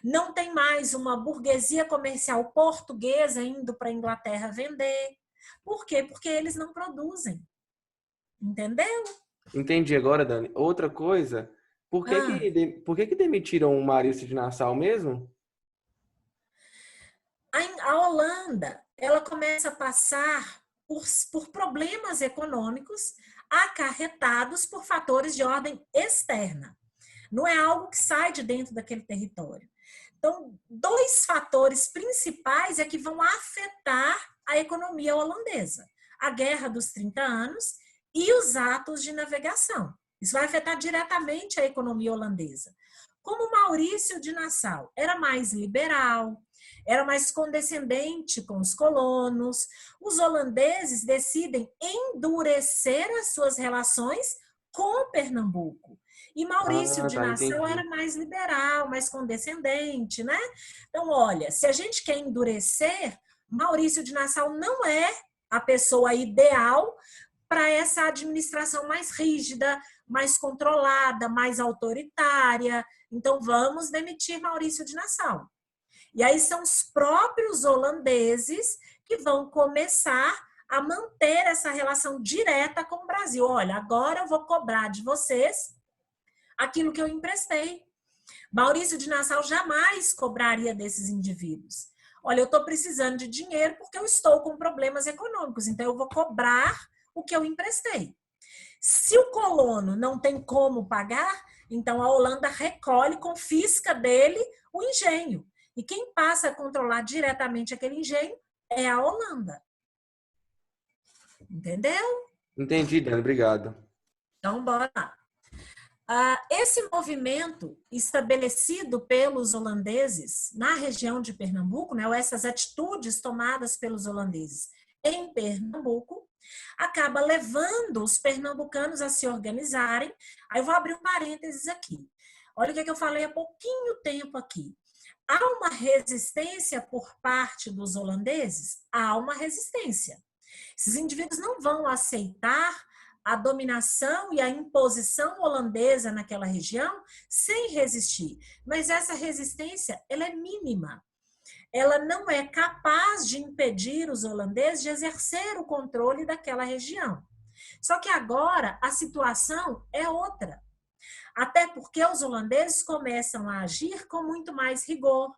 Não tem mais uma burguesia comercial portuguesa indo para a Inglaterra vender. Por quê? Porque eles não produzem. Entendeu? Entendi agora, Dani. Outra coisa, por que demitiram o Maurício de Nassau mesmo? A Holanda, ela começa a passar por problemas econômicos acarretados por fatores de ordem externa. Não é algo que sai de dentro daquele território. Então, dois fatores principais é que vão afetar a economia holandesa. A Guerra dos 30 Anos e os atos de navegação. Isso vai afetar diretamente a economia holandesa. Como Maurício de Nassau era mais liberal, era mais condescendente com os colonos, os holandeses decidem endurecer as suas relações com Pernambuco. E Maurício de Nassau era mais liberal, mais condescendente, né? Então, olha, se a gente quer endurecer, Maurício de Nassau não é a pessoa ideal para essa administração mais rígida, mais controlada, mais autoritária. Então, vamos demitir Maurício de Nassau. E aí são os próprios holandeses que vão começar a manter essa relação direta com o Brasil. Olha, agora eu vou cobrar de vocês aquilo que eu emprestei. Maurício de Nassau jamais cobraria desses indivíduos. Olha, eu estou precisando de dinheiro porque eu estou com problemas econômicos, então eu vou cobrar o que eu emprestei. Se o colono não tem como pagar, então a Holanda recolhe, confisca dele o engenho. E quem passa a controlar diretamente aquele engenho é a Holanda. Entendeu? Entendi, Dani. Obrigado. Então, bora lá. Esse movimento estabelecido pelos holandeses na região de Pernambuco, né, ou essas atitudes tomadas pelos holandeses em Pernambuco, acaba levando os pernambucanos a se organizarem. Aí eu vou abrir um parênteses aqui. Olha o que eu falei há pouquinho tempo aqui. Há uma resistência por parte dos holandeses? Há uma resistência. Esses indivíduos não vão aceitar a dominação e a imposição holandesa naquela região sem resistir. Mas essa resistência, ela é mínima. Ela não é capaz de impedir os holandeses de exercer o controle daquela região. Só que agora a situação é outra. Até porque os holandeses começam a agir com muito mais rigor.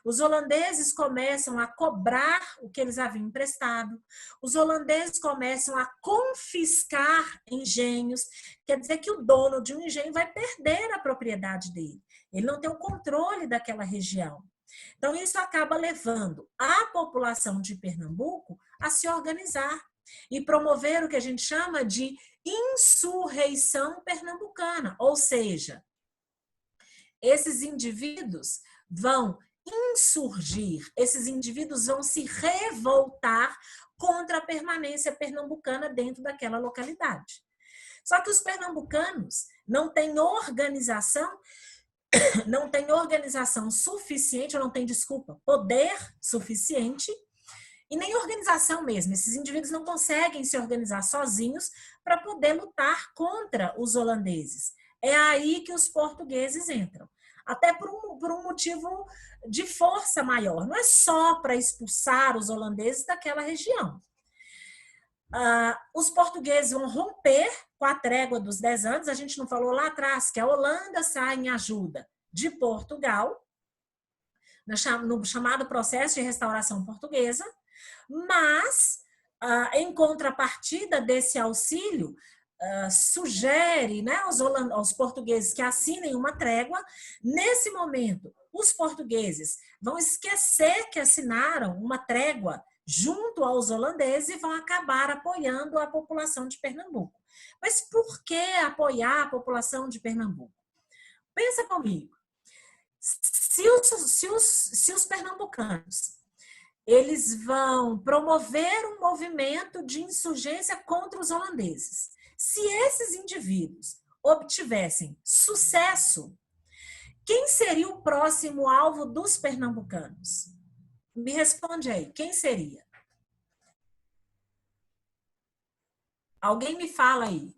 Os holandeses começam a cobrar o que eles haviam emprestado. Os holandeses começam a confiscar engenhos. Quer dizer que o dono de um engenho vai perder a propriedade dele. Ele não tem o controle daquela região. Então, isso acaba levando a população de Pernambuco a se organizar e promover o que a gente chama de insurreição pernambucana. Ou seja, esses indivíduos vão insurgir, esses indivíduos vão se revoltar contra a permanência pernambucana dentro daquela localidade. Só que os pernambucanos não têm organização suficiente, poder suficiente e nem organização mesmo. Esses indivíduos não conseguem se organizar sozinhos para poder lutar contra os holandeses. É aí que os portugueses entram. Até por um motivo de força maior. Não é só para expulsar os holandeses daquela região. Os portugueses vão romper com a trégua dos 10 anos. A gente não falou lá atrás que a Holanda sai em ajuda de Portugal, no chamado processo de restauração portuguesa, mas, em contrapartida desse auxílio, sugere, né, aos portugueses que assinem uma trégua. Nesse momento, os portugueses vão esquecer que assinaram uma trégua junto aos holandeses e vão acabar apoiando a população de Pernambuco. Mas por que apoiar a população de Pernambuco? Pensa comigo. Se os pernambucanos eles vão promover um movimento de insurgência contra os holandeses, se esses indivíduos obtivessem sucesso, quem seria o próximo alvo dos pernambucanos? Me responde aí, quem seria? Alguém me fala aí.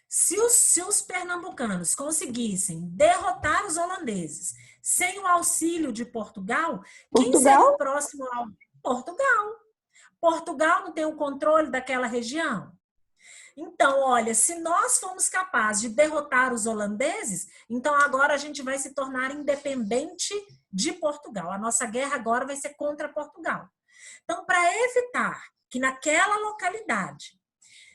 Se os pernambucanos conseguissem derrotar os holandeses sem o auxílio de Portugal, quem seria o próximo alvo? Portugal. Portugal não tem o controle daquela região? Então, olha, se nós fomos capazes de derrotar os holandeses, então agora a gente vai se tornar independente de Portugal. A nossa guerra agora vai ser contra Portugal. Então, para evitar que naquela localidade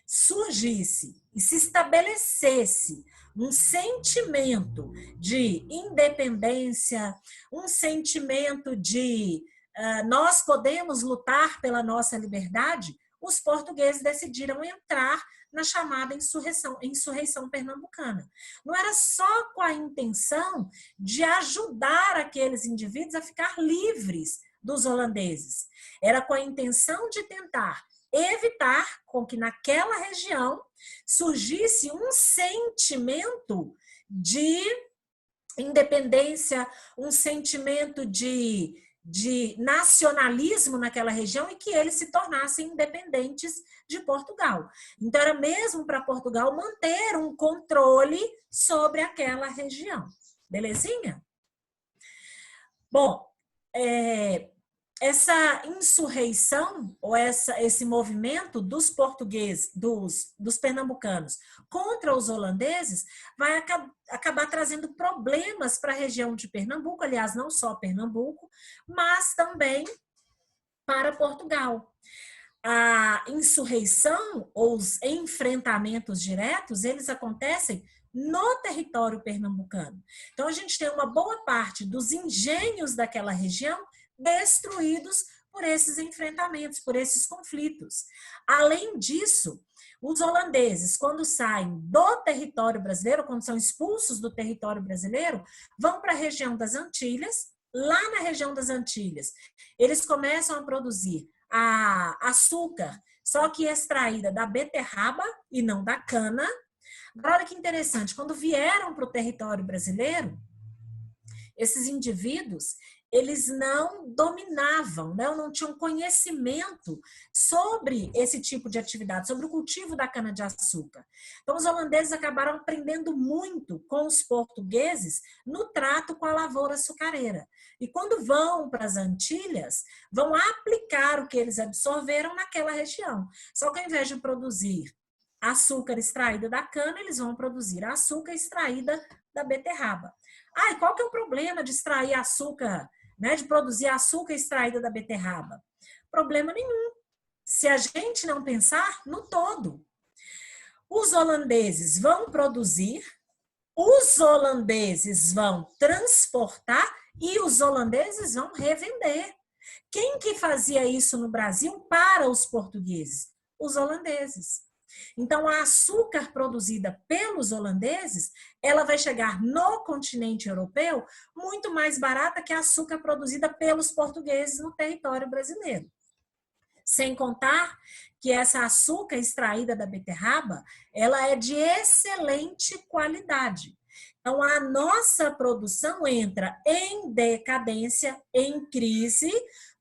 surgisse e se estabelecesse um sentimento de independência, um sentimento de nós podemos lutar pela nossa liberdade, os portugueses decidiram entrar na chamada insurreição pernambucana. Não era só com a intenção de ajudar aqueles indivíduos a ficar livres dos holandeses. Era com a intenção de tentar evitar com que naquela região surgisse um sentimento de independência, um sentimento de nacionalismo naquela região e que eles se tornassem independentes de Portugal. Então, era mesmo para Portugal manter um controle sobre aquela região. Belezinha? Bom, essa insurreição, ou esse movimento dos portugueses, dos pernambucanos contra os holandeses, vai acabar trazendo problemas para a região de Pernambuco, aliás, não só Pernambuco, mas também para Portugal. A insurreição, ou os enfrentamentos diretos, eles acontecem no território pernambucano. Então, a gente tem uma boa parte dos engenhos daquela região destruídos por esses enfrentamentos, por esses conflitos. Além disso, os holandeses, quando saem do território brasileiro, quando são expulsos do território brasileiro, vão para a região das Antilhas. Lá na região das Antilhas, eles começam a produzir açúcar, só que extraída da beterraba e não da cana. Agora, olha que interessante, quando vieram para o território brasileiro, esses indivíduos, eles não dominavam, né? Não tinham conhecimento sobre esse tipo de atividade, sobre o cultivo da cana-de-açúcar. Então, os holandeses acabaram aprendendo muito com os portugueses no trato com a lavoura açucareira. E quando vão para as Antilhas, vão aplicar o que eles absorveram naquela região. Só que ao invés de produzir açúcar extraído da cana, eles vão produzir açúcar extraída da beterraba. Ah, e qual que é o problema de extrair açúcar, né, de produzir açúcar extraído da beterraba? Problema nenhum. Se a gente não pensar no todo. Os holandeses vão produzir, os holandeses vão transportar e os holandeses vão revender. Quem que fazia isso no Brasil para os portugueses? Os holandeses. Então, a açúcar produzida pelos holandeses, ela vai chegar no continente europeu muito mais barata que a açúcar produzida pelos portugueses no território brasileiro. Sem contar que essa açúcar extraída da beterraba, ela é de excelente qualidade. Então, a nossa produção entra em decadência, em crise,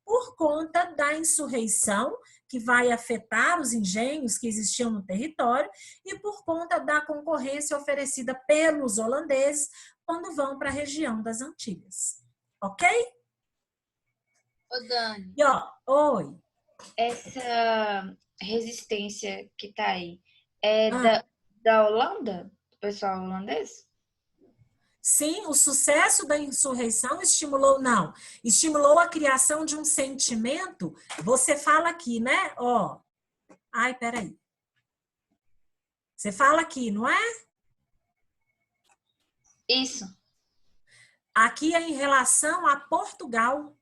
por conta da insurreição que vai afetar os engenhos que existiam no território e por conta da concorrência oferecida pelos holandeses quando vão para a região das Antilhas. Ok? Ô, Dani. E, ó, oi. Essa resistência que tá aí é da Holanda? Do pessoal holandês? Sim, o sucesso da insurreição estimulou a criação de um sentimento. Você fala aqui, né? Ó, ai, peraí. Você fala aqui, não é? Isso. Aqui é em relação a Portugal.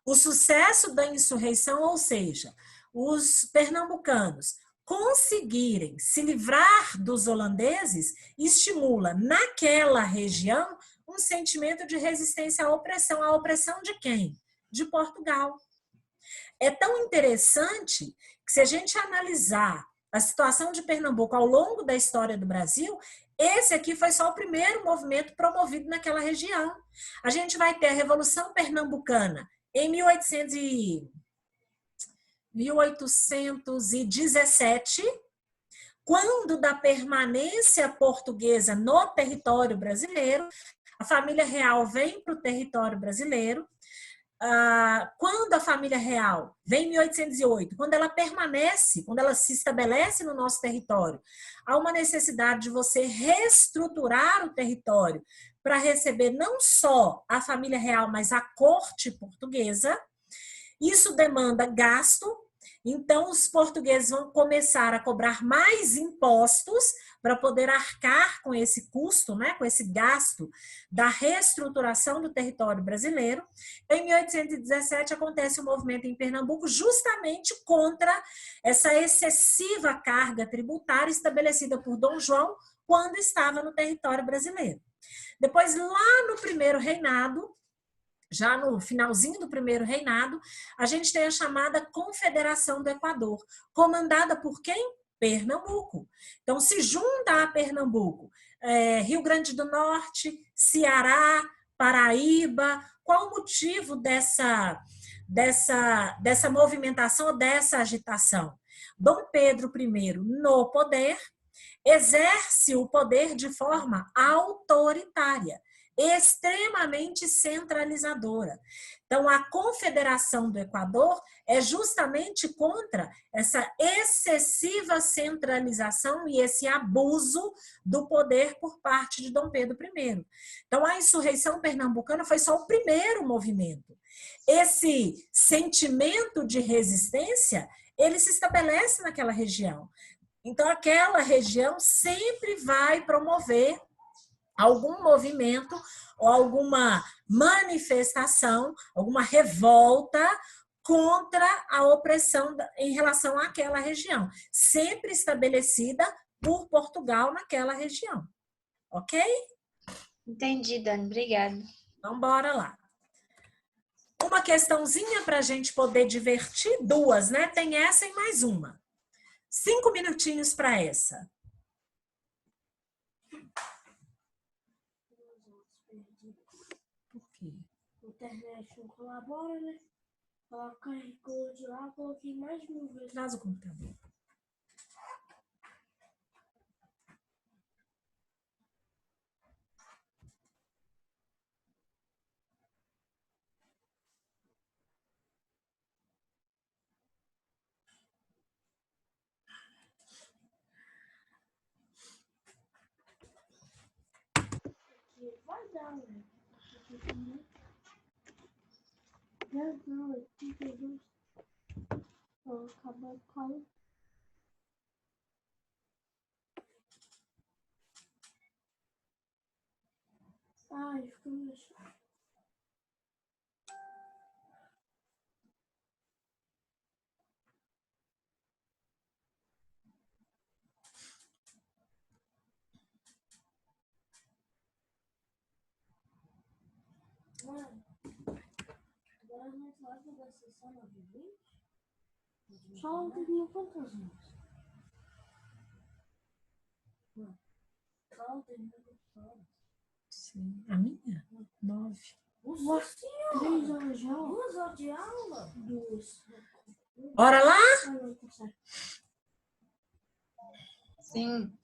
O sucesso da insurreição, ou seja, os pernambucanos conseguirem se livrar dos holandeses, estimula naquela região um sentimento de resistência à opressão. A opressão de quem? De Portugal. É tão interessante que, se a gente analisar a situação de Pernambuco ao longo da história do Brasil, esse aqui foi só o primeiro movimento promovido naquela região. A gente vai ter a Revolução Pernambucana em 1817, quando da permanência portuguesa no território brasileiro, a família real vem para o território brasileiro. Quando a família real vem em 1808, quando ela permanece, quando ela se estabelece no nosso território, há uma necessidade de você reestruturar o território para receber não só a família real, mas a corte portuguesa. Isso demanda gasto. Então, os portugueses vão começar a cobrar mais impostos para poder arcar com esse custo, né, com esse gasto da reestruturação do território brasileiro. Em 1817, acontece um movimento em Pernambuco justamente contra essa excessiva carga tributária estabelecida por Dom João quando estava no território brasileiro. Depois, lá no primeiro reinado, já no finalzinho do primeiro reinado, a gente tem a chamada Confederação do Equador, comandada por quem? Pernambuco. Então, se junta a Pernambuco, Rio Grande do Norte, Ceará, Paraíba. Qual o motivo dessa movimentação, dessa agitação? Dom Pedro I, no poder, exerce o poder de forma autoritária, extremamente centralizadora. Então, a Confederação do Equador é justamente contra essa excessiva centralização e esse abuso do poder por parte de Dom Pedro I. Então, a insurreição pernambucana foi só o primeiro movimento. Esse sentimento de resistência, ele se estabelece naquela região. Então, aquela região sempre vai promover algum movimento ou alguma manifestação, alguma revolta contra a opressão em relação àquela região, sempre estabelecida por Portugal naquela região. Ok? Entendi, Dani. Obrigada. Então, bora lá. Uma questãozinha para a gente poder divertir, duas, né? Tem essa e mais uma. 5 minutinhos para essa. Por quê? internet não colabora, né? Coloca QR de lá, coloquei mais de 1000 vezes. Traz o computador. Vai dar, né? Já não, aqui, Jesus. Vou acabar com a... Ai, ficou meio chato. Mano, agora nós vamos da sessão na Vivi. Só ontem tinha quantas horas? Mano, só ontem tinha quantas horas? Sim. A minha? 9. Nossa senhora! 3 horas de aula? 2 horas de aula? 2. Bora lá? Ah, não, tá certo. Sim.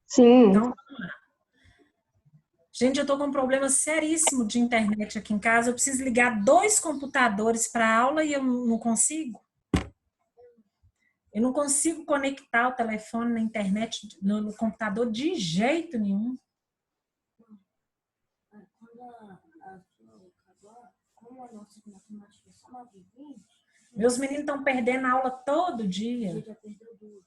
Sim. Então, vamos lá. Gente, eu tô com um problema seríssimo de internet aqui em casa. Eu preciso ligar 2 computadores para aula e eu não consigo. Eu não consigo conectar o telefone na internet, no computador de jeito nenhum. Quando a sua acabar, como a nossa matemática é só 9h20, Meus meninos estão perdendo aula todo a dia. gente já perdeu 2.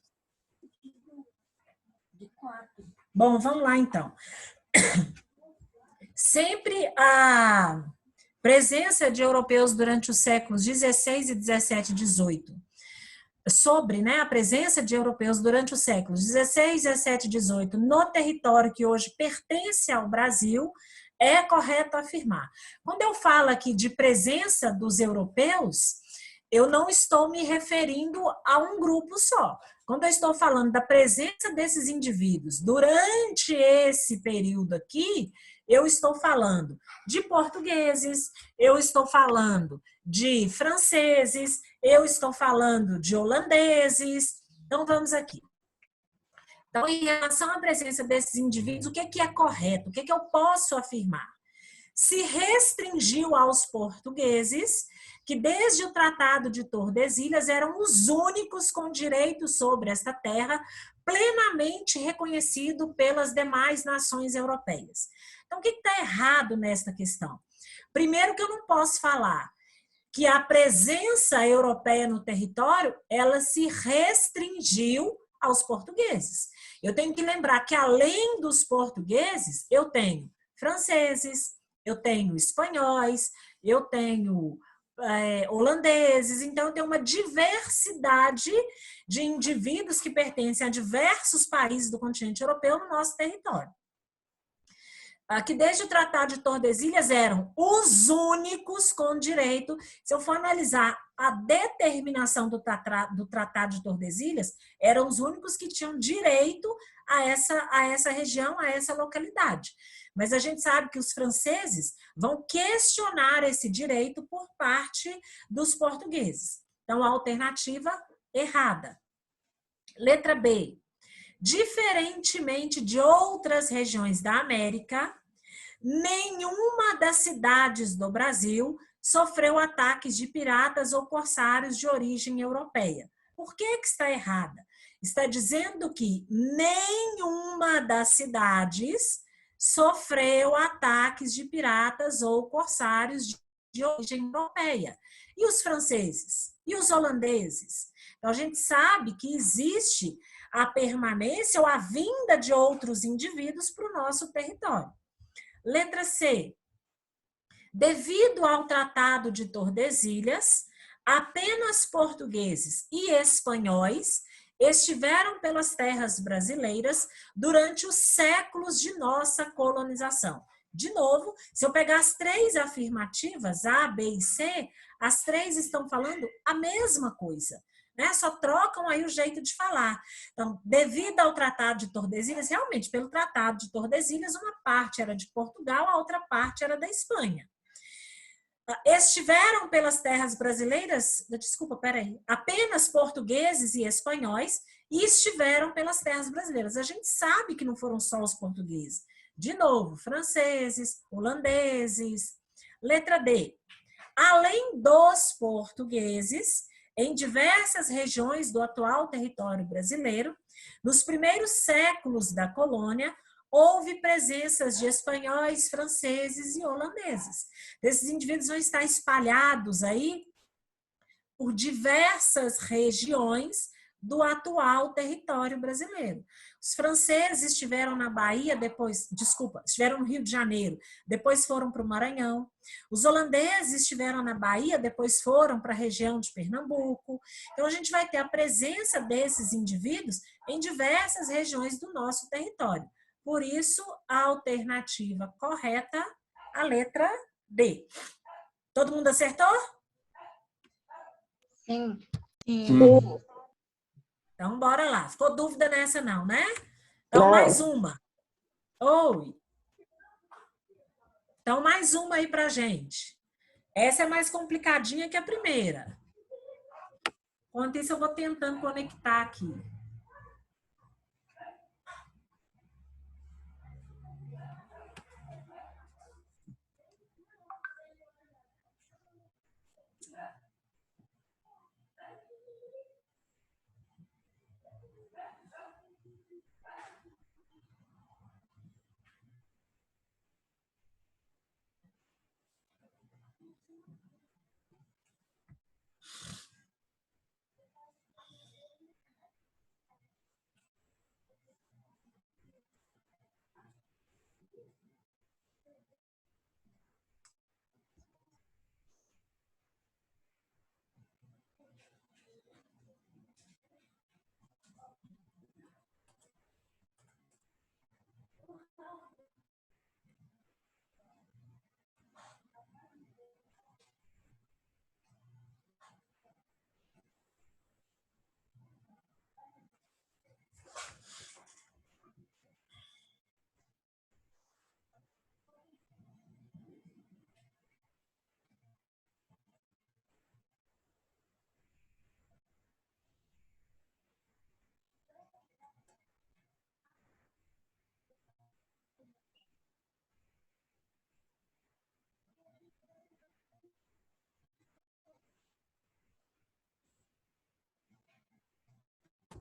De 4. Bom, vamos lá então. Sempre a presença de europeus durante os séculos 16 e 17 e 18. Sobre, né, a presença de europeus durante os séculos 16, 17 e 18 no território que hoje pertence ao Brasil, é correto afirmar. Quando eu falo aqui de presença dos europeus, eu não estou me referindo a um grupo só. Quando eu estou falando da presença desses indivíduos durante esse período aqui, eu estou falando de portugueses, eu estou falando de franceses, eu estou falando de holandeses. Então, vamos aqui. Então, em relação à presença desses indivíduos, o que é correto? O que eu posso afirmar? Se restringiu aos portugueses, que desde o Tratado de Tordesilhas eram os únicos com direito sobre esta terra, plenamente reconhecido pelas demais nações europeias. Então, o que está errado nesta questão? Primeiro que eu não posso falar que a presença europeia no território, ela se restringiu aos portugueses. Eu tenho que lembrar que, além dos portugueses, eu tenho franceses, eu tenho espanhóis, eu tenho holandeses, então eu tenho uma diversidade de indivíduos que pertencem a diversos países do continente europeu no nosso território. Que desde o Tratado de Tordesilhas eram os únicos com direito, se eu for analisar a determinação do Tratado de Tordesilhas, eram os únicos que tinham direito a essa região, a essa localidade. Mas a gente sabe que os franceses vão questionar esse direito por parte dos portugueses. Então, a alternativa errada. Letra B. Diferentemente de outras regiões da América, nenhuma das cidades do Brasil sofreu ataques de piratas ou corsários de origem europeia. Por que está errada? Está dizendo que nenhuma das cidades sofreu ataques de piratas ou corsários de origem europeia. E os franceses? E os holandeses? Então, a gente sabe que existe a permanência ou a vinda de outros indivíduos para o nosso território. Letra C. Devido ao Tratado de Tordesilhas, apenas portugueses e espanhóis estiveram pelas terras brasileiras durante os séculos de nossa colonização. De novo, se eu pegar as 3 afirmativas, A, B e C, as 3 estão falando a mesma coisa. Né? Só trocam aí o jeito de falar. Então, devido ao Tratado de Tordesilhas, realmente, pelo Tratado de Tordesilhas, uma parte era de Portugal, a outra parte era da Espanha. estiveram pelas terras brasileiras, desculpa, peraí, apenas portugueses e espanhóis e estiveram pelas terras brasileiras. A gente sabe que não foram só os portugueses. De novo, franceses, holandeses. Letra D. Além dos portugueses, em diversas regiões do atual território brasileiro, nos primeiros séculos da colônia, houve presenças de espanhóis, franceses e holandeses. Esses indivíduos vão estar espalhados aí por diversas regiões do atual território brasileiro. Os franceses estiveram na Bahia, estiveram no Rio de Janeiro, depois foram para o Maranhão. Os holandeses estiveram na Bahia, depois foram para a região de Pernambuco. Então, a gente vai ter a presença desses indivíduos em diversas regiões do nosso território. Por isso, a alternativa correta, a letra D. Todo mundo acertou? Sim. Sim. Então, bora lá. Ficou dúvida nessa não, né? Então, mais uma. Oi. Então, mais uma aí pra gente. Essa é mais complicadinha que a primeira. Enquanto isso, eu vou tentando conectar aqui.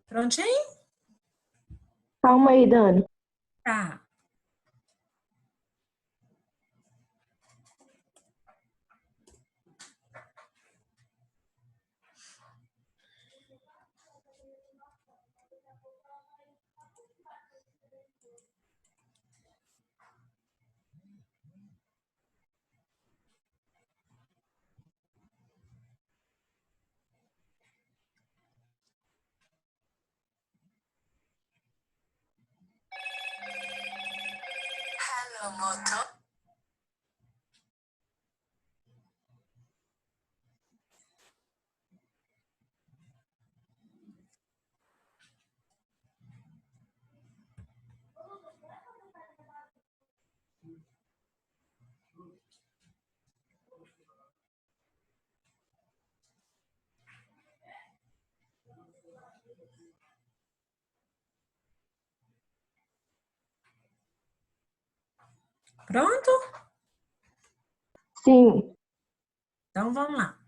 Prontinho? Calma aí, Dani. Tá. Pronto? Sim. Então, vamos lá.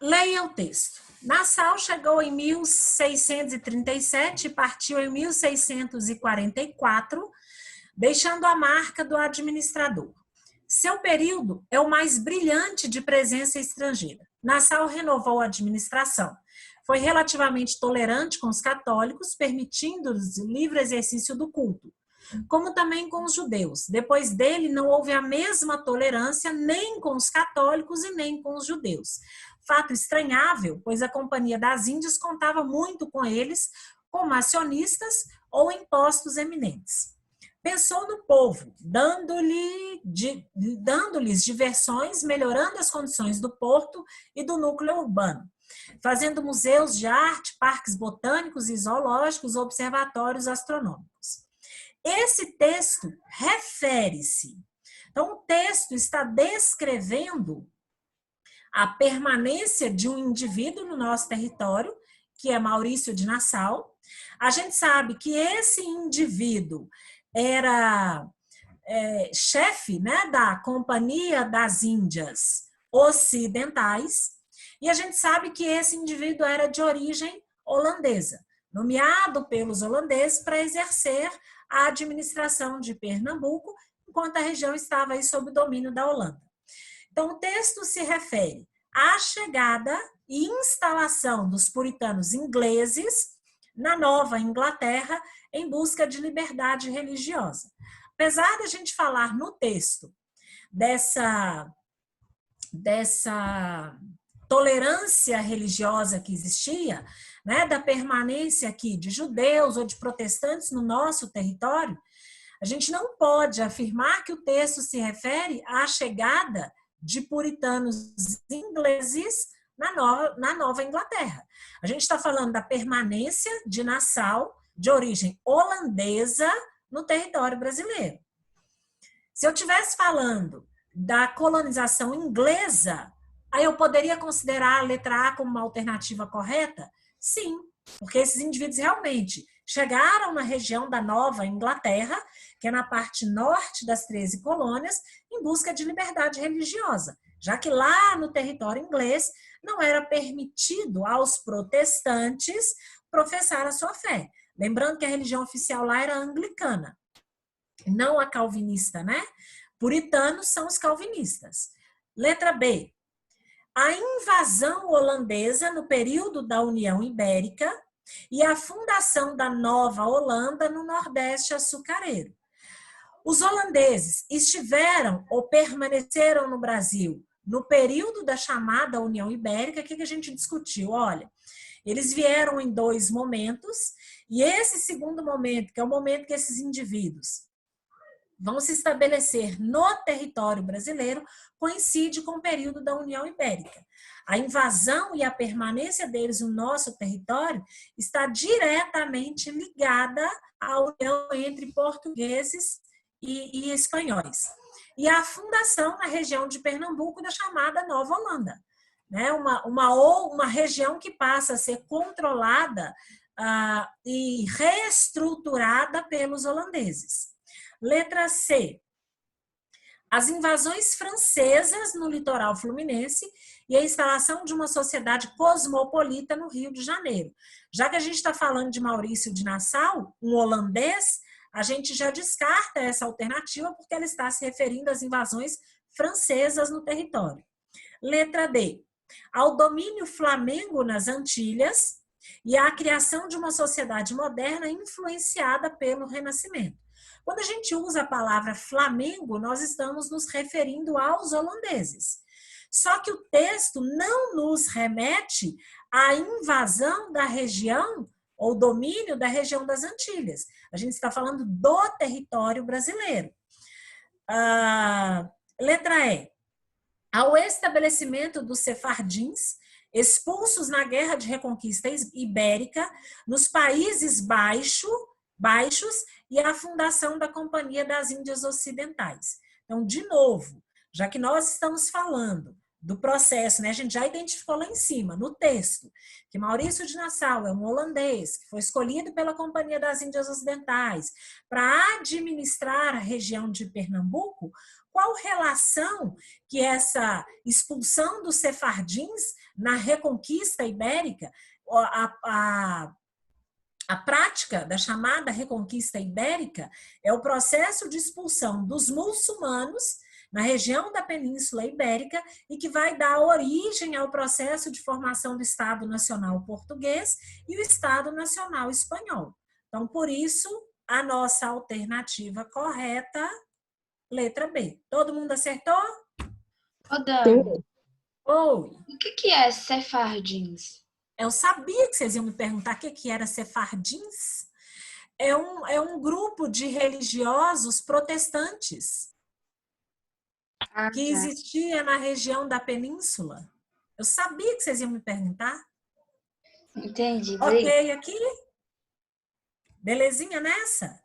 Leia o texto. Nassau chegou em 1637 e partiu em 1644, deixando a marca do administrador. Seu período é o mais brilhante de presença estrangeira. Nassau renovou a administração. Foi relativamente tolerante com os católicos, permitindo-lhes o livre exercício do culto, como também com os judeus. Depois dele, não houve a mesma tolerância nem com os católicos e nem com os judeus. Fato estranhável, pois a Companhia das Índias contava muito com eles como acionistas ou impostos eminentes. Pensou no povo, dando-lhes diversões, melhorando as condições do porto e do núcleo urbano, fazendo museus de arte, parques botânicos e zoológicos, observatórios astronômicos. Esse texto refere-se Então, o texto está descrevendo a permanência de um indivíduo no nosso território, que é Maurício de Nassau. A gente sabe que esse indivíduo era chefe, né, da Companhia das Índias Ocidentais, e a gente sabe que esse indivíduo era de origem holandesa, nomeado pelos holandeses para exercer a administração de Pernambuco, enquanto a região estava aí sob o domínio da Holanda. Então, o texto se refere à chegada e instalação dos puritanos ingleses na Nova Inglaterra em busca de liberdade religiosa. Apesar de a gente falar no texto dessa tolerância religiosa que existia, né, da permanência aqui de judeus ou de protestantes no nosso território, a gente não pode afirmar que o texto se refere à chegada de puritanos ingleses na Nova Inglaterra. A gente está falando da permanência de Nassau, de origem holandesa, no território brasileiro. Se eu estivesse falando da colonização inglesa, aí eu poderia considerar a letra A como uma alternativa correta? Sim, porque esses indivíduos realmente chegaram na região da Nova Inglaterra, que é na parte norte das 13 colônias, em busca de liberdade religiosa, já que lá no território inglês não era permitido aos protestantes professar a sua fé. Lembrando que a religião oficial lá era anglicana, não a calvinista, né? Puritanos são os calvinistas. Letra B. A invasão holandesa no período da União Ibérica e a fundação da Nova Holanda no Nordeste açucareiro. Os holandeses estiveram ou permaneceram no Brasil no período da chamada União Ibérica. O que a gente discutiu? Olha, eles vieram em 2 momentos, e esse segundo momento, que é o momento que esses indivíduos vão se estabelecer no território brasileiro, coincide com o período da União Ibérica. A invasão e a permanência deles no nosso território está diretamente ligada à união entre portugueses e espanhóis. E a fundação na região de Pernambuco da chamada Nova Holanda, né? Uma região que passa a ser controlada e reestruturada pelos holandeses. Letra C. As invasões francesas no litoral fluminense e a instalação de uma sociedade cosmopolita no Rio de Janeiro. Já que a gente está falando de Maurício de Nassau, um holandês, a gente já descarta essa alternativa porque ela está se referindo às invasões francesas no território. Letra D. Ao domínio flamengo nas Antilhas e à criação de uma sociedade moderna influenciada pelo Renascimento. Quando a gente usa a palavra Flamengo, nós estamos nos referindo aos holandeses. Só que o texto não nos remete à invasão da região ou domínio da região das Antilhas. A gente está falando do território brasileiro. Letra E. Ao estabelecimento dos sefardins, expulsos na Guerra de Reconquista Ibérica, nos Países Baixos e a fundação da Companhia das Índias Ocidentais. Então, de novo, já que nós estamos falando do processo, né, a gente já identificou lá em cima, no texto, que Maurício de Nassau é um holandês que foi escolhido pela Companhia das Índias Ocidentais para administrar a região de Pernambuco. Qual relação que essa expulsão dos sefardins na Reconquista Ibérica, a prática da chamada Reconquista Ibérica é o processo de expulsão dos muçulmanos na região da Península Ibérica e que vai dar origem ao processo de formação do Estado Nacional Português e o Estado Nacional Espanhol. Então, por isso, a nossa alternativa correta, letra B. Todo mundo acertou? Ô, Dani, Oi. o que é sefardins? Eu sabia que vocês iam me perguntar o que era sefardins. É um grupo de religiosos protestantes que existia na região da península. Eu sabia que vocês iam me perguntar. Entendi. Ok aqui? Belezinha nessa?